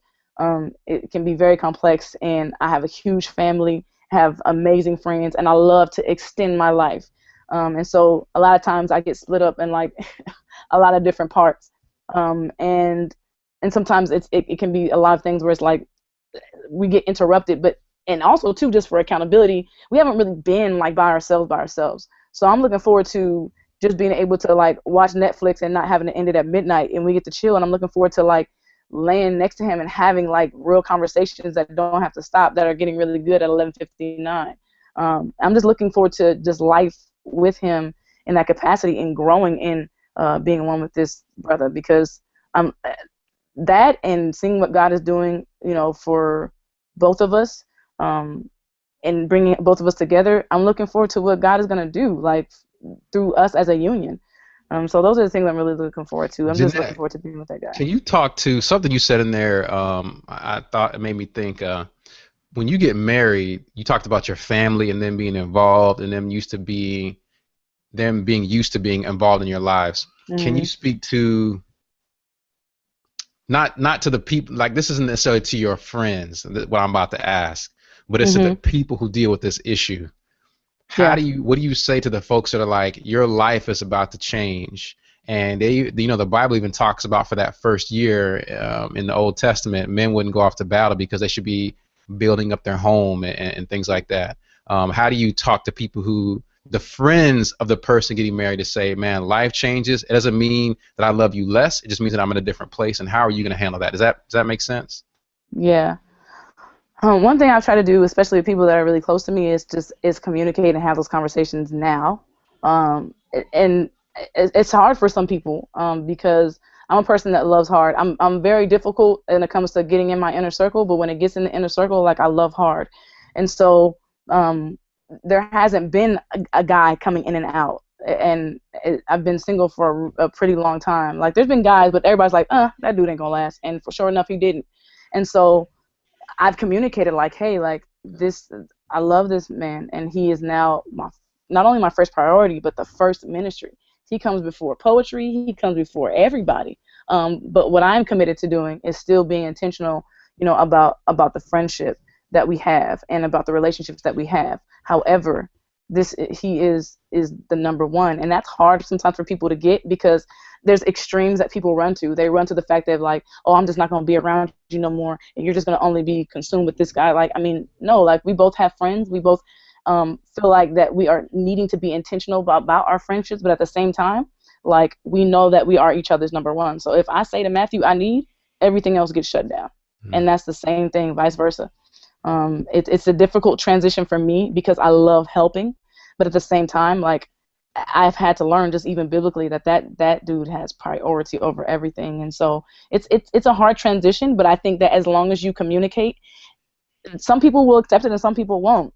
it can be very complex, and I have a huge family, have amazing friends, and I love to extend my life. And so a lot of times I get split up in like a lot of different parts. And sometimes it can be a lot of things where it's like we get interrupted, and also too, just for accountability, we haven't really been like by ourselves. So I'm looking forward to just being able to like watch Netflix and not having to end it at midnight, and we get to chill. And I'm looking forward to like laying next to him and having like real conversations that don't have to stop, that are getting really good at 11:59. I'm just looking forward to just life with him in that capacity, and growing in being one with this brother, because that and seeing what God is doing, for both of us, and bringing both of us together, I'm looking forward to what God is going to do, like, through us as a union. So those are the things I'm really looking forward to. I'm just looking forward to being with that guy. Can you talk to something you said in there? I thought it made me think, when you get married, you talked about your family and them being involved, and them being used to being involved in your lives. Mm-hmm. Can you speak to not to the people, like, this isn't necessarily to your friends, what I'm about to ask, but it's to the people who deal with this issue. What do you say to the folks that are like, your life is about to change, and the Bible even talks about, for that first year in the Old Testament, men wouldn't go off to battle because they should be building up their home and things like that. How do you talk to people the friends of the person getting married, to say, man, life changes. It doesn't mean that I love you less. It just means that I'm in a different place. And how are you going to handle that? Does that make sense? Yeah. One thing I've tried to do, especially with people that are really close to me, is communicate and have those conversations now. And it's hard for some people because I'm a person that loves hard. I'm very difficult when it comes to getting in my inner circle, but when it gets in the inner circle, like, I love hard. And so there hasn't been a guy coming in and out, and I've been single for a pretty long time. Like, there's been guys, but everybody's like, that dude ain't gonna last, and for sure enough, he didn't. And so I've communicated, like, hey, like, I love this man, and he is now not only my first priority, but the first ministry. He comes before poetry, he comes before everybody. But what I'm committed to doing is still being intentional, about the friendship that we have and about the relationships that we have. However, he is the number one, and that's hard sometimes for people to get, because there's extremes that people run to. They run to the fact that, like, oh, I'm just not going to be around you no more, and you're just going to only be consumed with this guy. Like, I mean, no, like, we both have friends. We both feel like that we are needing to be intentional about our friendships, but at the same time, like, we know that we are each other's number one. So if I say to Matthew, I need, everything else gets shut down. Mm-hmm. And that's the same thing, vice versa. It's a difficult transition for me because I love helping, but at the same time, like, I've had to learn, just even biblically, that dude has priority over everything. And so it's a hard transition, but I think that as long as you communicate, some people will accept it and some people won't.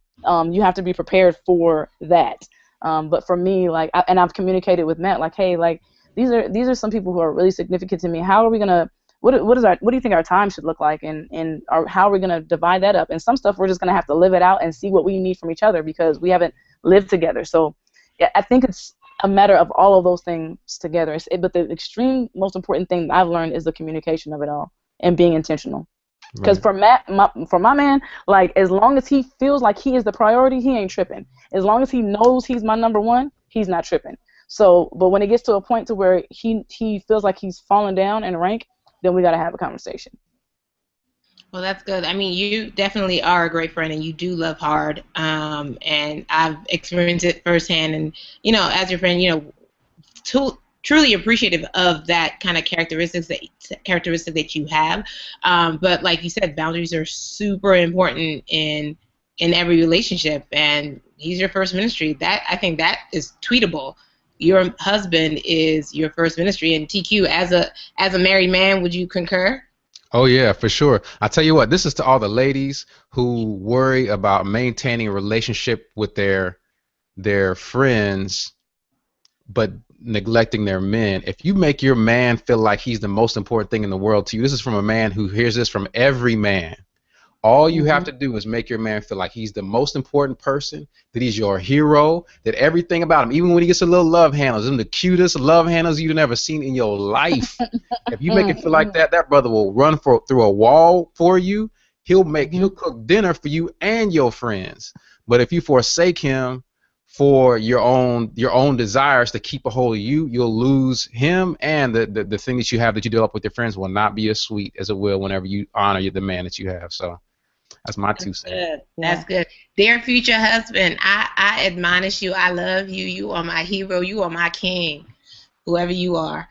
You have to be prepared for that. But for me, like, and I've communicated with Matt, like, hey, like, these are some people who are really significant to me. How are we gonna what do you think our time should look like, and how are we gonna divide that up? And some stuff we're just gonna have to live it out and see what we need from each other because we haven't lived together. So yeah, I think it's a matter of all of those things together. But the extreme most important thing I've learned is the communication of it all and being intentional. Because Right. for Matt, for my man, like, as long as he feels like he is the priority, he ain't tripping. As long as he knows he's my number one, he's not tripping. So, but when it gets to a point to where he feels like he's falling down in rank, then we got to have a conversation. Well, that's good. I mean, you definitely are a great friend, and you do love hard. And I've experienced it firsthand. And as your friend, truly appreciative of that kind of characteristic that you have. But like you said, boundaries are super important in every relationship, and he's your first ministry. That I think that is tweetable. Your husband is your first ministry, and TQ, as a married man, would you concur? Oh yeah, for sure. I tell you what, this is to all the ladies who worry about maintaining a relationship with their friends but neglecting their men. If you make your man feel like he's the most important thing in the world to you, this is from a man who hears this from every man. All you have Hmm. to do is make your man feel like he's the most important person, that he's your hero, that everything about him, even when he gets a little love handles, them the cutest love handles you've never seen in your life. If you make it feel like Hmm. that, that brother will run through a wall for you. He'll Hmm. cook dinner for you and your friends. But if you forsake him for your own desires to keep a hold of you, you'll lose him, and the thing that you have that you develop with your friends will not be as sweet as it will whenever you honor the man that you have. So that's my That's 2 cents. good. Yeah. That's good. Dear future husband, I admonish you. I love you. You are my hero. You are my king, whoever you are.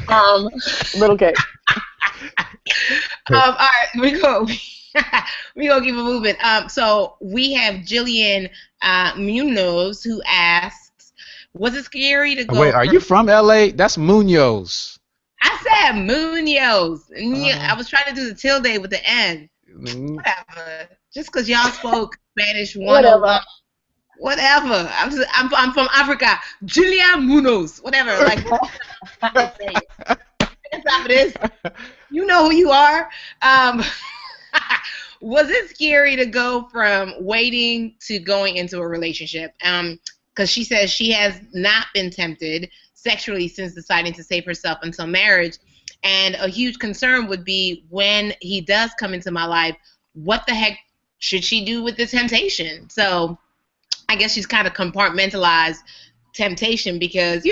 Um, Little K. all right, we go keep it moving. So we have Jillian Munoz who asks, "Was it scary to Wait, go are you from?" from LA? That's Munoz. I said Munoz. Uh, I was trying to do the tilde with the N. mm, Whatever. Just because y'all spoke Spanish 101. Whatever. Whatever. I'm from Africa. Julia Munoz. Whatever. Like, I'm just saying. That's how it is. You know who you are. Um, was it scary to go from waiting to going into a relationship? Because she says she has not been tempted sexually since deciding to save herself until marriage. And a huge concern would be when he does come into my life, what the heck should she do with the temptation? So I guess she's kind of compartmentalized temptation because,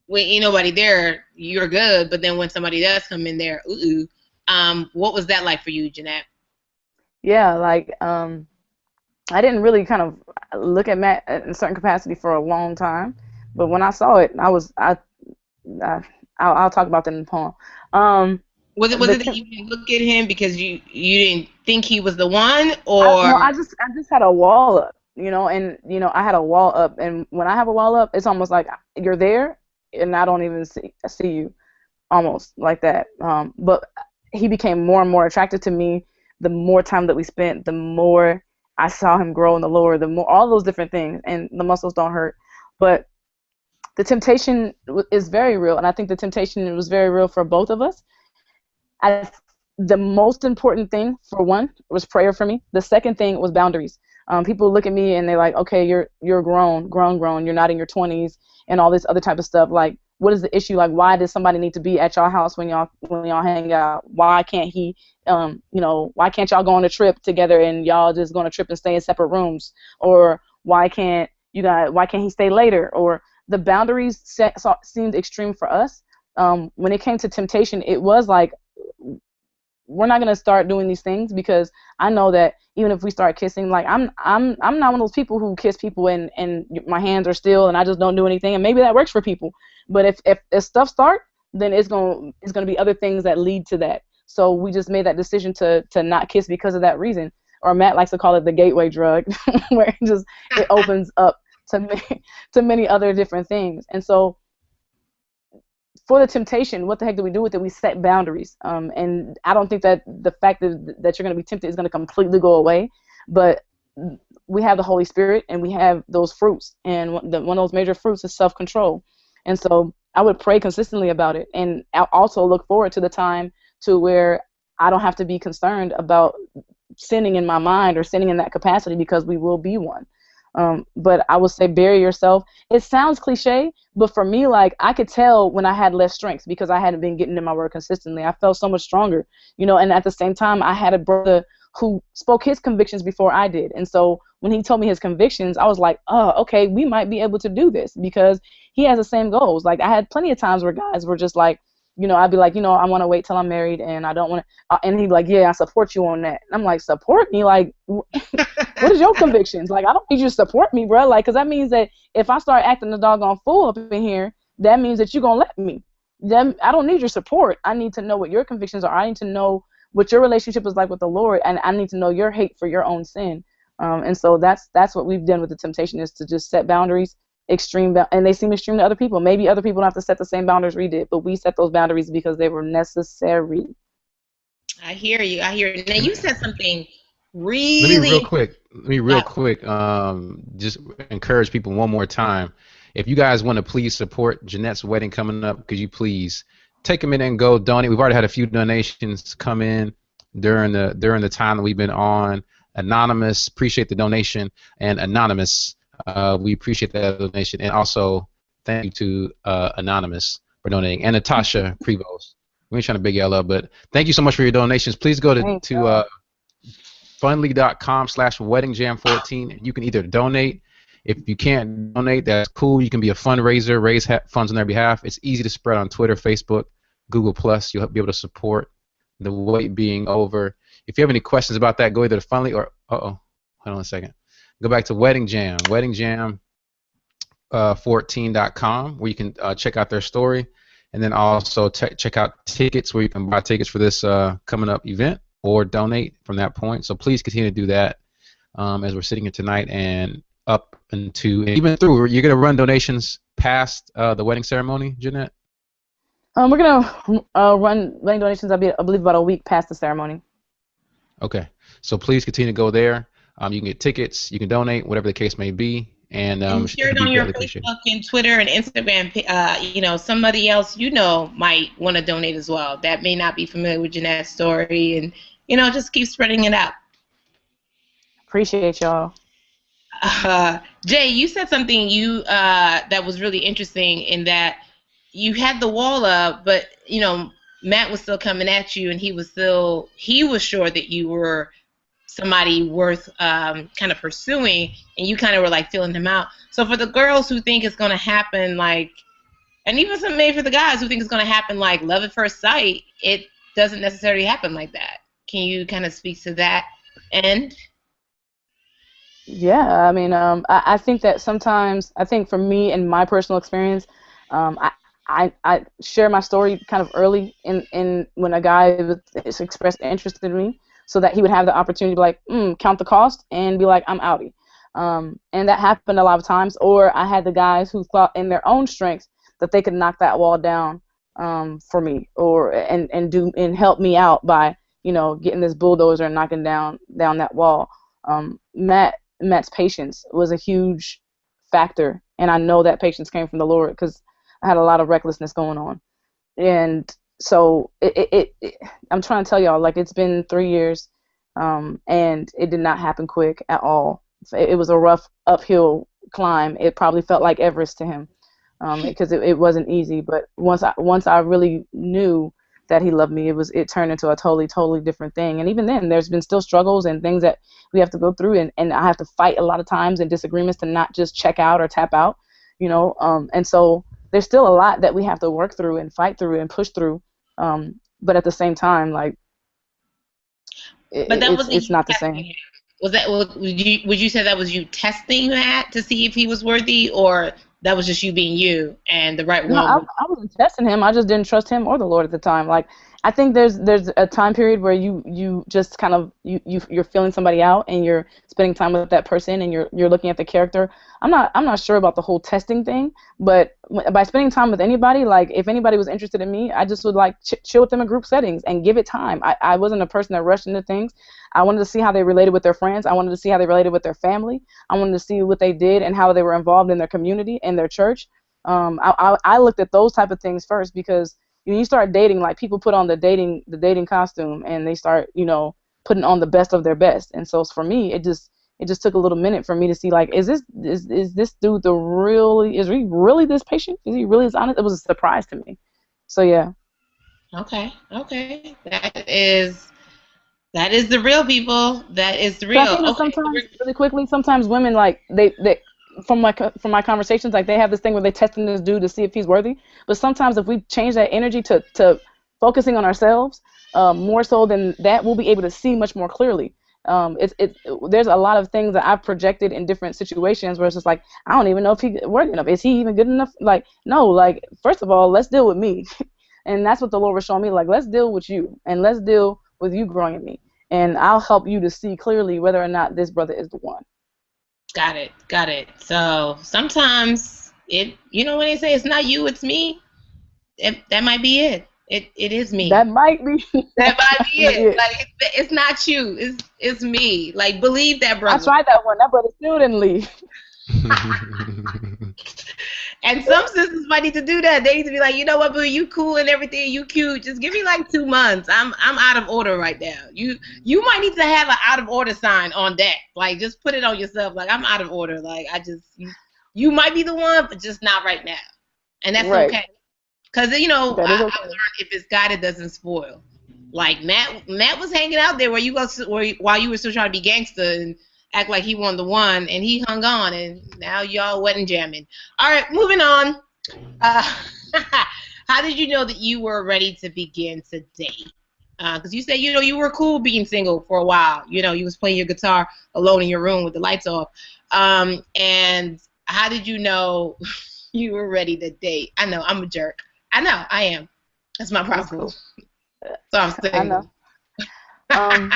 when ain't nobody there, you're good. But then when somebody does come in there, ooh. What was that like for you, Jeanette? Yeah, like, I didn't really kind of look at Matt in a certain capacity for a long time, but when I saw it, I I'll talk about that in the poem. Um, Was the it that you didn't look at him because you didn't think he was the one, no, or I just had a wall up, and I had a wall up, and when I have a wall up, it's almost like you're there, and I don't even see you, almost like that. But he became more and more attracted to me. The more time that we spent, the more I saw him grow in the Lord. The more all those different things, and the muscles don't hurt, but the temptation is very real, and I think the temptation was very real for both of us. I, the most important thing, for one, was prayer for me. The second thing was boundaries. People look at me and they're like, okay, you're grown. You're not in your 20s and all this other type of stuff. Like, what is the issue? Like, why does somebody need to be at y'all house when y'all hang out? Why can't he? Why can't y'all go on a trip together and y'all just go on a trip and stay in separate rooms? Or why can't he stay later? Or the boundaries seemed extreme for us. When it came to temptation, it was like, we're not gonna start doing these things because I know that even if we start kissing, like, I'm not one of those people who kiss people and my hands are still and I just don't do anything, and maybe that works for people. But if stuff start, then it's gonna be other things that lead to that. So we just made that decision to not kiss because of that reason. Or Matt likes to call it the gateway drug, where it opens up to to many other different things. And so for the temptation, what the heck do we do with it? We set boundaries. And I don't think that the fact that you're going to be tempted is going to completely go away, but we have the Holy Spirit and we have those fruits, and one of those major fruits is self-control. And so I would pray consistently about it, and I also look forward to the time to where I don't have to be concerned about sinning in my mind or sinning in that capacity, because we will be one. But I would say bury yourself. It sounds cliche, but for me, like, I could tell when I had less strength because I hadn't been getting in my word consistently. I felt so much stronger, and at the same time, I had a brother who spoke his convictions before I did. And so when he told me his convictions, I was like, oh, okay, we might be able to do this, because he has the same goals. Like, I had plenty of times where guys were just like, I'd be like, I want to wait till I'm married and I don't want to, and he'd be like, yeah, I support you on that. And I'm like, support me? Like, what is your convictions? Like, I don't need you to support me, bro. Like, because that means that if I start acting a doggone fool up in here, that means that you're going to let me. Then I don't need your support. I need to know what your convictions are. I need to know what your relationship is like with the Lord, and I need to know your hate for your own sin. And so that's what we've done with the temptation, is to just set boundaries, and they seem extreme to other people. Maybe other people don't have to set the same boundaries we did, but we set those boundaries because they were necessary. I hear you. Now you said something really. Let me real quick. Just encourage people one more time. If you guys want to please support Jeanette's wedding coming up, could you please take a minute and go donate? We've already had a few donations come in during the time that we've been on. Anonymous, appreciate the donation, and Anonymous, we appreciate that donation, and also thank you to Anonymous for donating, and Natasha Prevost. We ain't trying to big y'all up, but thank you so much for your donations. Please go to fundly.com/weddingjam14. You can either donate. If you can't donate, that's cool. You can be a fundraiser, raise funds on their behalf. It's easy to spread on Twitter, Facebook, Google+. You'll be able to support the wait being over. If you have any questions about that, go either to Fundly or hold on a second. Go back to Wedding Jam, weddingjam14.com, where you can check out their story, and then also check out tickets, where you can buy tickets for this coming up event or donate from that point. So please continue to do that as we're sitting here tonight and up into, and even through. You're going to run donations past the wedding ceremony, Jeanette? We're going to run wedding donations, I believe, about a week past the ceremony. Okay, so please continue to go there. You can get tickets, you can donate, whatever the case may be, and share it on your Facebook and Twitter and Instagram. Somebody else might want to donate as well that may not be familiar with Jeanette's story, and just keep spreading it out. Appreciate y'all. Jay, you said something that was really interesting, in that you had the wall up, but Matt was still coming at you, and he was sure that you were somebody worth kind of pursuing, and you kind of were like feeling him out. So for the girls who think it's going to happen, like, and even maybe for the guys who think it's going to happen like love at first sight, it doesn't necessarily happen like that. Can you kind of speak to that end? Yeah, I mean, I think that sometimes, I think for me in my personal experience, I share my story kind of early in when a guy expressed interest in me, so that he would have the opportunity to be like, count the cost, and be like, I'm outie. And that happened a lot of times. Or I had the guys who thought in their own strength that they could knock that wall down for me, and help me out by getting this bulldozer and knocking down that wall. Matt's patience was a huge factor, and I know that patience came from the Lord, because I had a lot of recklessness going on. And so I'm trying to tell y'all, like, it's been 3 years, and it did not happen quick at all. It was a rough uphill climb. It probably felt like Everest to him, because it wasn't easy. But once I really knew that he loved me, it turned into a totally different thing. And even then, there's been still struggles and things that we have to go through, and I have to fight a lot of times and disagreements to not just check out or tap out, and so there's still a lot that we have to work through and fight through and push through, but at the same time, like, it's not the same. Would you say that was you testing that to see if he was worthy, or that was just you being you and the right one? No, I wasn't testing him. I just didn't trust him or the Lord at the time. Like, I think there's a time period where you just kind of you're feeling somebody out and you're spending time with that person and you're looking at the character. I'm not sure about the whole testing thing, but by spending time with anybody, like if anybody was interested in me, I just would like chill with them in group settings and give it time. I wasn't a person that rushed into things. I wanted to see how they related with their friends. I wanted to see how they related with their family. I wanted to see what they did and how they were involved in their community and their church. I looked at those type of things first because when you start dating, like people put on the dating costume and they start, putting on the best of their best. And so for me, it just took a little minute for me to see, like, is this dude is he really this patient? Is he really as honest? It was a surprise to me. So yeah. Okay. That is the real people. That is the real. So I think that sometimes, really quickly, sometimes women like they from my conversations, like they have this thing where they're testing this dude to see if he's worthy. But sometimes if we change that energy to focusing on ourselves more so than that, we'll be able to see much more clearly. There's a lot of things that I've projected in different situations where it's just like, I don't even know if he's worthy enough. Is he even good enough? Like, no, like, first of all, let's deal with me. And that's what the Lord was showing me, like, let's deal with you and let's deal with you growing in me. And I'll help you to see clearly whether or not this brother is the one. Got it. So sometimes when they say it's not you, it's me, that might be it. It is me. That might be. That might be it. Like it's not you. It's me. Like believe that, brother. I tried that one. That brother still didn't leave. And some sisters might need to do that. They need to be like, you know what, boo, you cool and everything, you cute. Just give me like 2 months. I'm out of order right now. You might need to have an out of order sign on deck. Like just put it on yourself. Like I'm out of order. Like you might be the one, but just not right now. And that's right. Okay. Because I learned if it's God, it doesn't spoil. Like Matt was hanging out there while you were still trying to be gangster and act like he won the one, and he hung on, and now y'all wet and jamming. All right, moving on. How did you know that you were ready to begin to date? Because you said, you were cool being single for a while. You was playing your guitar alone in your room with the lights off. And how did you know you were ready to date? I know, I'm a jerk. I know, I am. That's my problem. Cool. So I'm single. I know.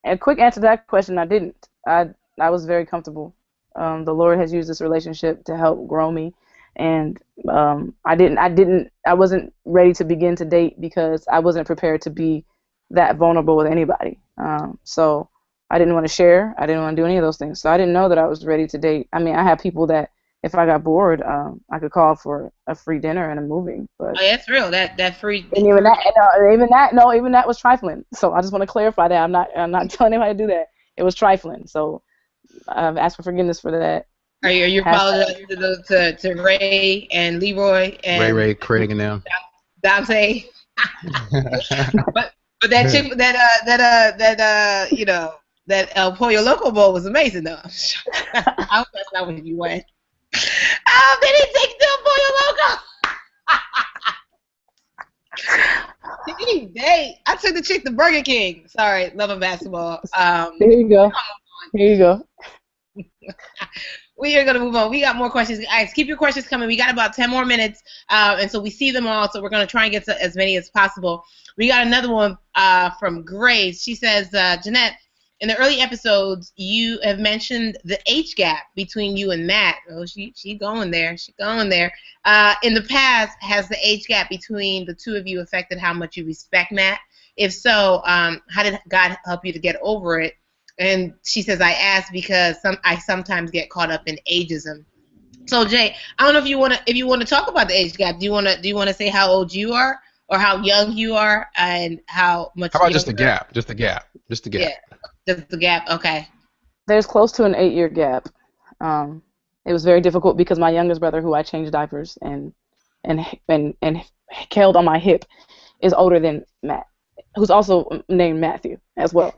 A quick answer to that question, I didn't. I was very comfortable. The Lord has used this relationship to help grow me, and I wasn't ready to begin to date because I wasn't prepared to be that vulnerable with anybody. So I didn't want to share. I didn't want to do any of those things. So I didn't know that I was ready to date. I mean, I had people that if I got bored, I could call for a free dinner and a movie. But that's real. That free. And even that was trifling. So I just want to clarify that I'm not telling anybody to do that. It was trifling. So I've asked for forgiveness for that. Are you apologizing to Ray and Leroy and Ray Craig and them? Dante. but that chick that El Pollo Loco bowl was amazing though. I hope that's not what you went. Oh, they didn't take the Pollo Loco. Any day, I took the chick to Burger King. Sorry, love of basketball. There you go. We are going to move on. We got more questions. Guys, keep your questions coming. We got about 10 more minutes, and so we see them all, so we're going to try and get to as many as possible. We got another one from Grace. She says, Jeanette, in the early episodes, you have mentioned the age gap between you and Matt. Oh, she going there. She going there. In the past, has the age gap between the two of you affected how much you respect Matt? If so, how did God help you to get over it? And she says, I ask because I sometimes get caught up in ageism. So Jay, I don't know if you want to talk about the age gap. Do you want to say how old you are or how young you are and how much? How about just the gap? Just the gap. Yeah, just the gap. Okay. There's close to an 8-year gap. It was very difficult because my youngest brother, who I changed diapers and held on my hip, is older than Matt, who's also named Matthew as well.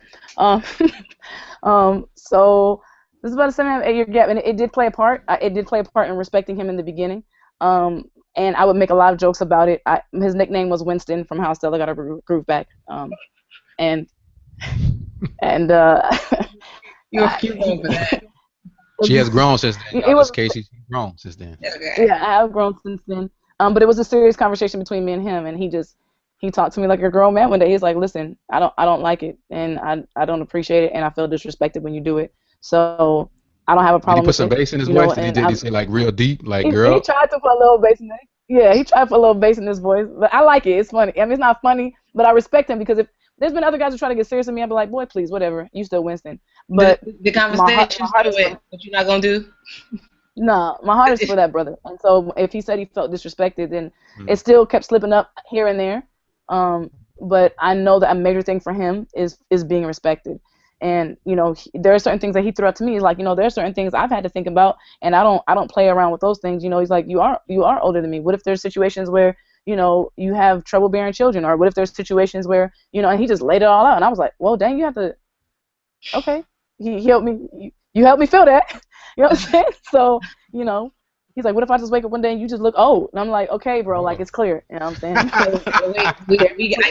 So this is about a 7 or 8 year gap, and it did play a part. It did play a part in respecting him in the beginning. And I would make a lot of jokes about it. His nickname was Winston from How Stella Got Her Groove Back. And you're cute over that. She has grown since then. It was Casey. She's grown since then. Okay. Yeah, I have grown since then. But it was a serious conversation between me and him, and he just he talked to me like a grown man one day. He's like, listen, I don't like it, and I don't appreciate it, and I feel disrespected when you do it. So I don't have a Did he problem put with some it, bass in his you know. voice? Did he And did he say like real deep, like he girl? tried to put a little bass in it. Yeah, he tried to put a little bass in his voice, but I like it. It's funny. I mean, it's not funny, but I respect him because if there's been other guys who try to get serious with me, I'd be like, boy, please, whatever. You still Winston. But The my conversations heart do is it, for but you're not gonna do. no, my heart is for that brother. And so if he said he felt disrespected, then Mm. it still kept slipping up here and there. Um, but I know that a major thing for him is being respected. And you know, there are certain things that he threw out to me. He's like, you know, there are certain things I've had to think about, and I don't play around with those things. You know, he's like, you are older than me. What if there's situations where you know you have trouble bearing children, or what if there's situations where you know? And he just laid it all out, and I was like, well, dang, you have to. Okay, he helped me. You helped me feel that. You know what I'm saying? So you know, he's like, what if I just wake up one day and you just look old? And I'm like, okay, bro, like Oh. it's clear. You know what I'm saying? Because I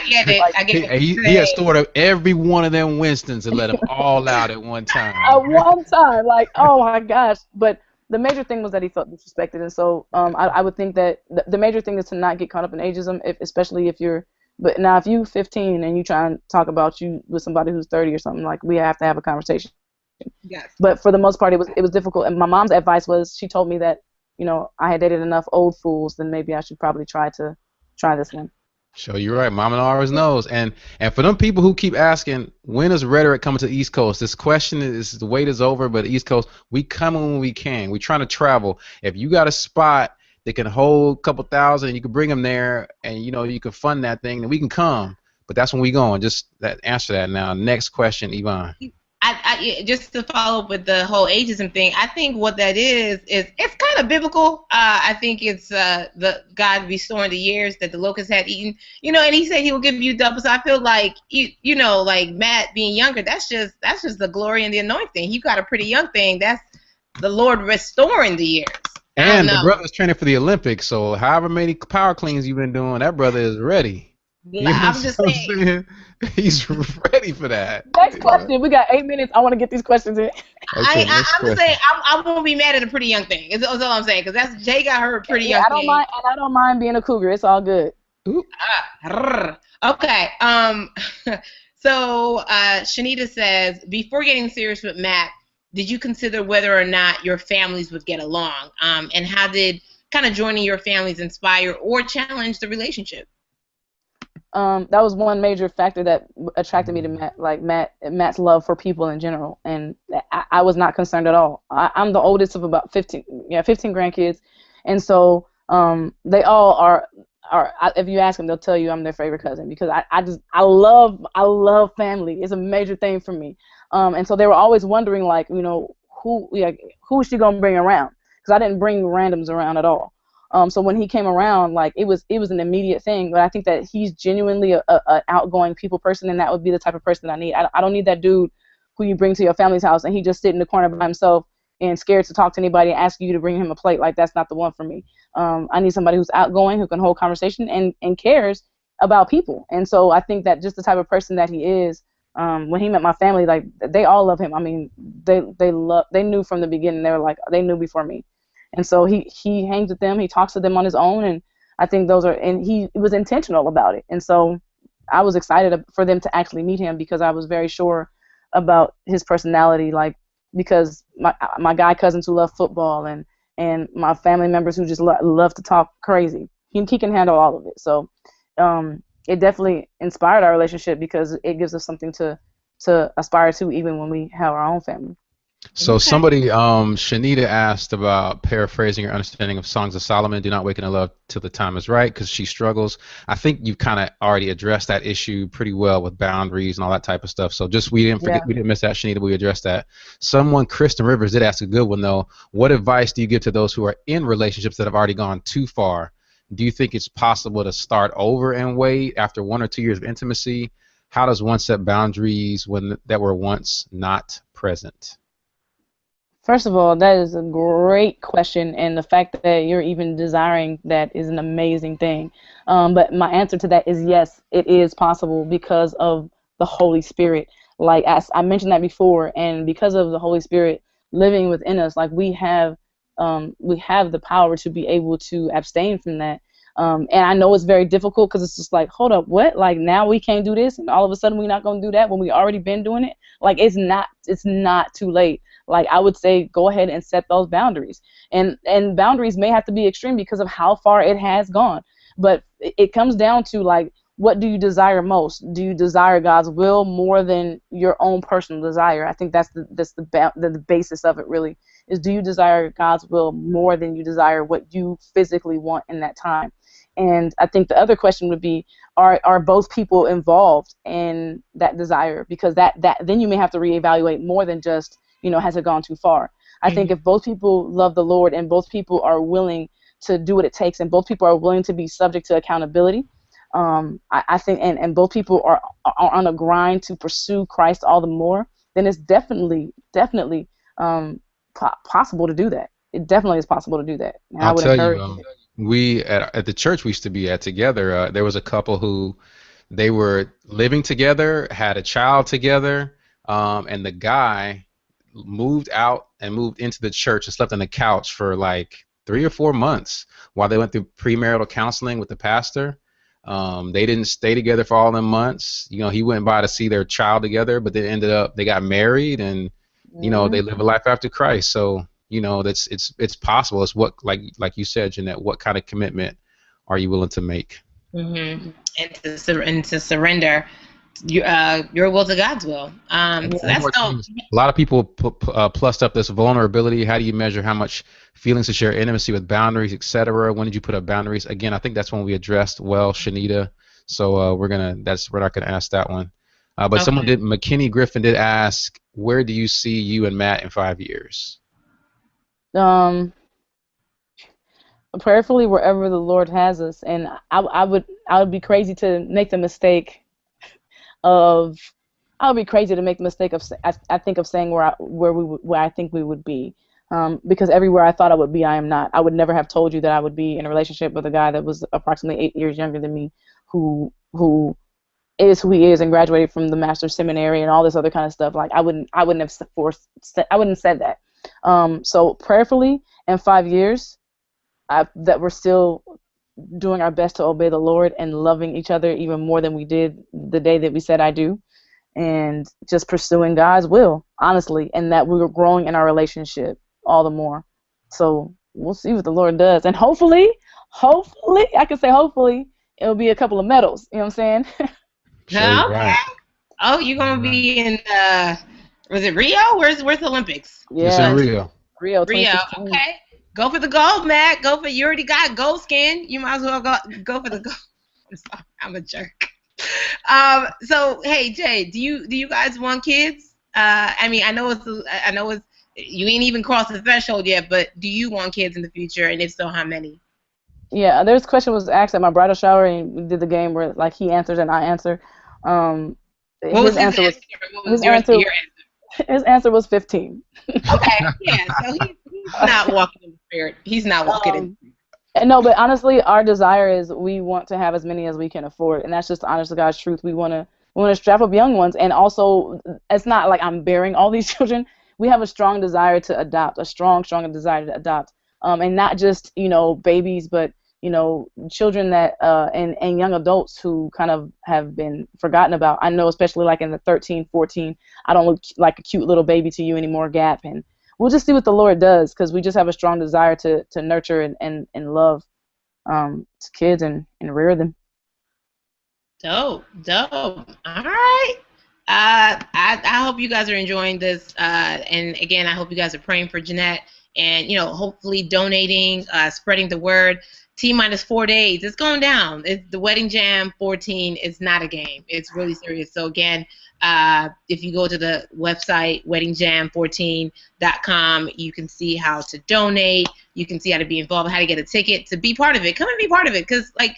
get it. like I get it. He had stored up every one of them Winstons and let them all out at one time. at one time, like, oh my gosh. But the major thing was that he felt disrespected, and so I would think that the major thing is to not get caught up in ageism, especially if you're. But now, if you 15 and you try and talk about you with somebody who's 30 or something, like we have to have a conversation. Yes. But for the most part, it was difficult. And my mom's advice was, she told me that, you know, I had dated enough old fools, then maybe I should probably try this one. So you're right. Mama always knows. And for them people who keep asking, when is rhetoric coming to the East Coast? This question is the wait is over, but the East Coast, we coming when we can. We trying to travel. If you got a spot that can hold a couple thousand, and you can bring them there, and you know you can fund that thing, then we can come. But that's when we going. Just answer that now. Next question, Yvonne. Just to follow up with the whole ageism thing, I think what that is it's kind of biblical. I think it's the God restoring the years that the locusts had eaten. You know, and He said He will give you double. So I feel like you know, like Matt being younger, that's just the glory and the anointing. You got a pretty young thing. That's the Lord restoring the years. And the brother's training for the Olympics, so however many power cleans you've been doing, that brother is ready. You know I'm just saying. He's ready for that. Next question. We got 8 minutes. I want to get these questions in. Okay, I'm just saying I won't be mad at a pretty young thing. That's all I'm saying, because Jay got her a pretty young thing. I don't mind being a cougar. It's all good. Okay. So Shanita says, before getting serious with Matt, did you consider whether or not your families would get along? And how did kind of joining your families inspire or challenge the relationship? That was one major factor that attracted me to Matt, like Matt's love for people in general, and I was not concerned at all. I'm the oldest of about 15 grandkids, and so they all are. If you ask them, they'll tell you I'm their favorite cousin, because I love family. It's a major thing for me, and so they were always wondering, like, you know, who is she gonna bring around? Because I didn't bring randoms around at all. So when he came around, like it was an immediate thing. But I think that he's genuinely a outgoing people person, and that would be the type of person I need. I don't need that dude who you bring to your family's house and he just sit in the corner by himself and scared to talk to anybody and ask you to bring him a plate. Like, that's not the one for me. I need somebody who's outgoing, who can hold conversation and cares about people. And so I think that just the type of person that he is, when he met my family, like they all love him. I mean, they knew from the beginning. They knew before me. And so he hangs with them, he talks to them on his own, and I think and he was intentional about it. And so I was excited for them to actually meet him, because I was very sure about his personality, like, because my guy cousins who love football and my family members who just love to talk crazy, he can handle all of it. So it definitely inspired our relationship, because it gives us something to aspire to even when we have our own family. So somebody, Shanita asked about paraphrasing your understanding of Songs of Solomon. Do not waken in love till the time is right, because she struggles. I think you've kind of already addressed that issue pretty well with boundaries and all that type of stuff. So just we didn't miss that, Shanita. We addressed that. Someone, Kristen Rivers, did ask a good one though. What advice do you give to those who are in relationships that have already gone too far? Do you think it's possible to start over and wait after 1 or 2 years of intimacy? How does one set boundaries that were once not present? First of all, that is a great question, and the fact that you're even desiring that is an amazing thing. But my answer to that is yes, it is possible, because of the Holy Spirit. Like, as I mentioned that before, and because of the Holy Spirit living within us, like we have the power to be able to abstain from that. And I know it's very difficult because it's just like, hold up, what? Like now we can't do this, and all of a sudden we're not gonna do that when we already been doing it. Like it's not too late. Like I would say, go ahead and set those boundaries, and boundaries may have to be extreme because of how far it has gone. But it comes down to like, what do you desire most? Do you desire God's will more than your own personal desire? I think that's the basis of it really, is do you desire God's will more than you desire what you physically want in that time? And I think the other question would be, are both people involved in that desire? Because that then you may have to reevaluate more than just, has it gone too far? I think if both people love the Lord and both people are willing to do what it takes and both people are willing to be subject to accountability, I think, and both people are on a grind to pursue Christ all the more, then it's definitely possible to do that. It definitely is possible to do that. And I'll I would tell encourage you, we at the church we used to be at together, there was a couple who they were living together, had a child together, and the guy moved out and moved into the church and slept on the couch for like 3 or 4 months while they went through premarital counseling with the pastor. They didn't stay together for all them months. He went by to see their child together, but they ended up, they got married and, they live a life after Christ. So, that's it's possible. It's what, like you said, Jeanette, what kind of commitment are you willing to make? Mm-hmm. And to surrender your will to God's will. So that's a lot of people plussed up this vulnerability. How do you measure how much feelings to share, intimacy with boundaries, etc.? When did you put up boundaries? Again, I think that's one we addressed well, Shanita. So we're not gonna ask that one. But okay. Someone did. McKinney Griffin did ask, where do you see you and Matt in 5 years? Prayerfully wherever the Lord has us, and I would be crazy to make the mistake of I think of saying where I think we would be, because everywhere I thought I would be, I am not. I would never have told you that I would be in a relationship with a guy that was approximately 8 years younger than me, who is who he is and graduated from the master's seminary and all this other kind of stuff. Like I wouldn't have said that. So prayerfully in 5 years, that we're still doing our best to obey the Lord and loving each other even more than we did the day that we said I do, and just pursuing God's will, honestly, and that we were growing in our relationship all the more. So we'll see what the Lord does, and hopefully, I can say hopefully, it'll be a couple of medals. You know what I'm saying? Okay. Right. Oh, you're gonna be in was it Rio? Where's the Olympics? Yeah, it's in Rio. Rio. Okay. Go for the gold, Matt. You already got gold skin. You might as well go for the gold. I'm sorry, I'm a jerk. So hey, Jay, do you guys want kids? I know it's you ain't even crossed the threshold yet, but do you want kids in the future? And if so, how many? Yeah, there's a question was asked at my bridal shower, and we did the game where like he answers and I answer. What was his answer? What was your answer? His answer was 15. Okay, yeah. So he's not walking in the spirit. He's not walking in. No, but honestly, our desire is we want to have as many as we can afford, and that's just the honest to God's truth. We want to strap up young ones, and also it's not like I'm bearing all these children. We have a strong desire to adopt, a strong desire to adopt, and not just babies, but children that and young adults who kind of have been forgotten about. I know, especially like in the 13, 14, I don't look like a cute little baby to you anymore gap, and we'll just see what the Lord does, because we just have a strong desire to nurture and love kids and rear them. Dope. All right. I hope you guys are enjoying this, and again, I hope you guys are praying for Jeanette, and hopefully donating, spreading the word. T-minus 4 days. It's going down. The Wedding Jam 14 is not a game. It's really serious. So again, if you go to the website weddingjam14.com, you can see how to donate. You can see how to be involved, how to get a ticket to be part of it. Come and be part of it, because like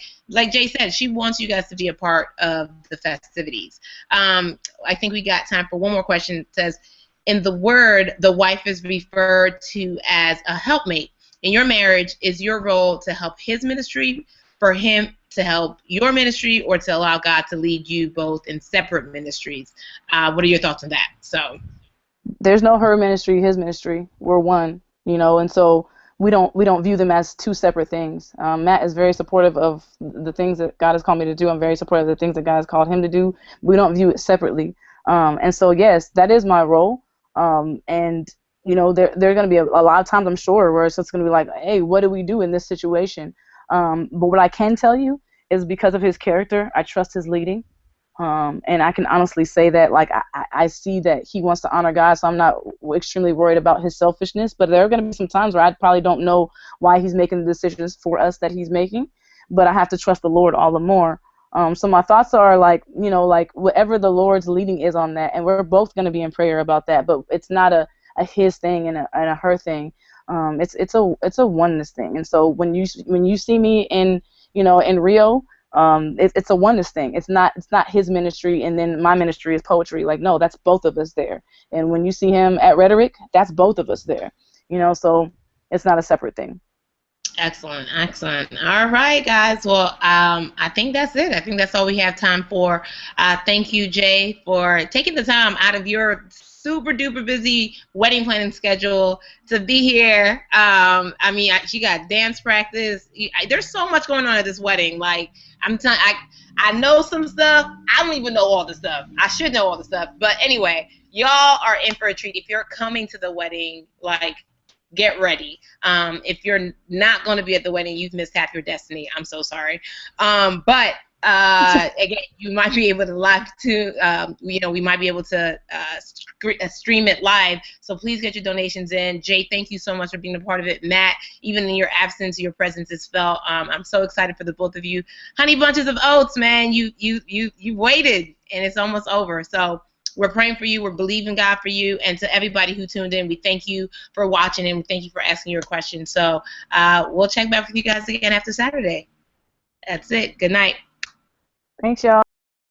Jay said, she wants you guys to be a part of the festivities. I think we got time for one more question. It says, in the Word, the wife is referred to as a helpmate. In your marriage, is your role to help his ministry, for him to help your ministry, or to allow God to lead you both in separate ministries? What are your thoughts on that? So, there's no her ministry, his ministry. We're one, and so we don't view them as two separate things. Matt is very supportive of the things that God has called me to do. I'm very supportive of the things that God has called him to do. We don't view it separately. And so yes, that is my role. And there are going to be a lot of times, I'm sure, where it's just going to be like, hey, what do we do in this situation? But what I can tell you is, because of his character, I trust his leading. And I can honestly say that, like, I see that he wants to honor God, so I'm not extremely worried about his selfishness. But there are going to be some times where I probably don't know why he's making the decisions for us that he's making, but I have to trust the Lord all the more. So my thoughts are like, like whatever the Lord's leading is on that, and we're both going to be in prayer about that. But it's not a his thing and a her thing. It's a oneness thing. And so when you see me in Rio, it's a oneness thing. It's not his ministry and then my ministry is poetry. Like, no, that's both of us there. And when you see him at Rhetoric, that's both of us there. So it's not a separate thing. Excellent, excellent. All right, guys. Well, I think that's it. I think that's all we have time for. Thank you, Jay, for taking the time out of your super duper busy wedding planning schedule to be here. I mean, she got dance practice. There's so much going on at this wedding. Like, I'm telling, I know some stuff. I don't even know all the stuff. I should know all the stuff. But anyway, y'all are in for a treat. If you're coming to the wedding, like, get ready. If you're not going to be at the wedding, you've missed half your destiny. I'm so sorry. But again, you might be able to we might be able to stream it live. So please get your donations in. Jay, thank you so much for being a part of it. Matt, even in your absence, your presence is felt. I'm so excited for the both of you. Honey Bunches of Oats, man, you waited, and it's almost over. So we're praying for you. We're believing God for you. And to everybody who tuned in, we thank you for watching, and we thank you for asking your questions. So we'll check back with you guys again after Saturday. That's it. Good night. Thanks, y'all.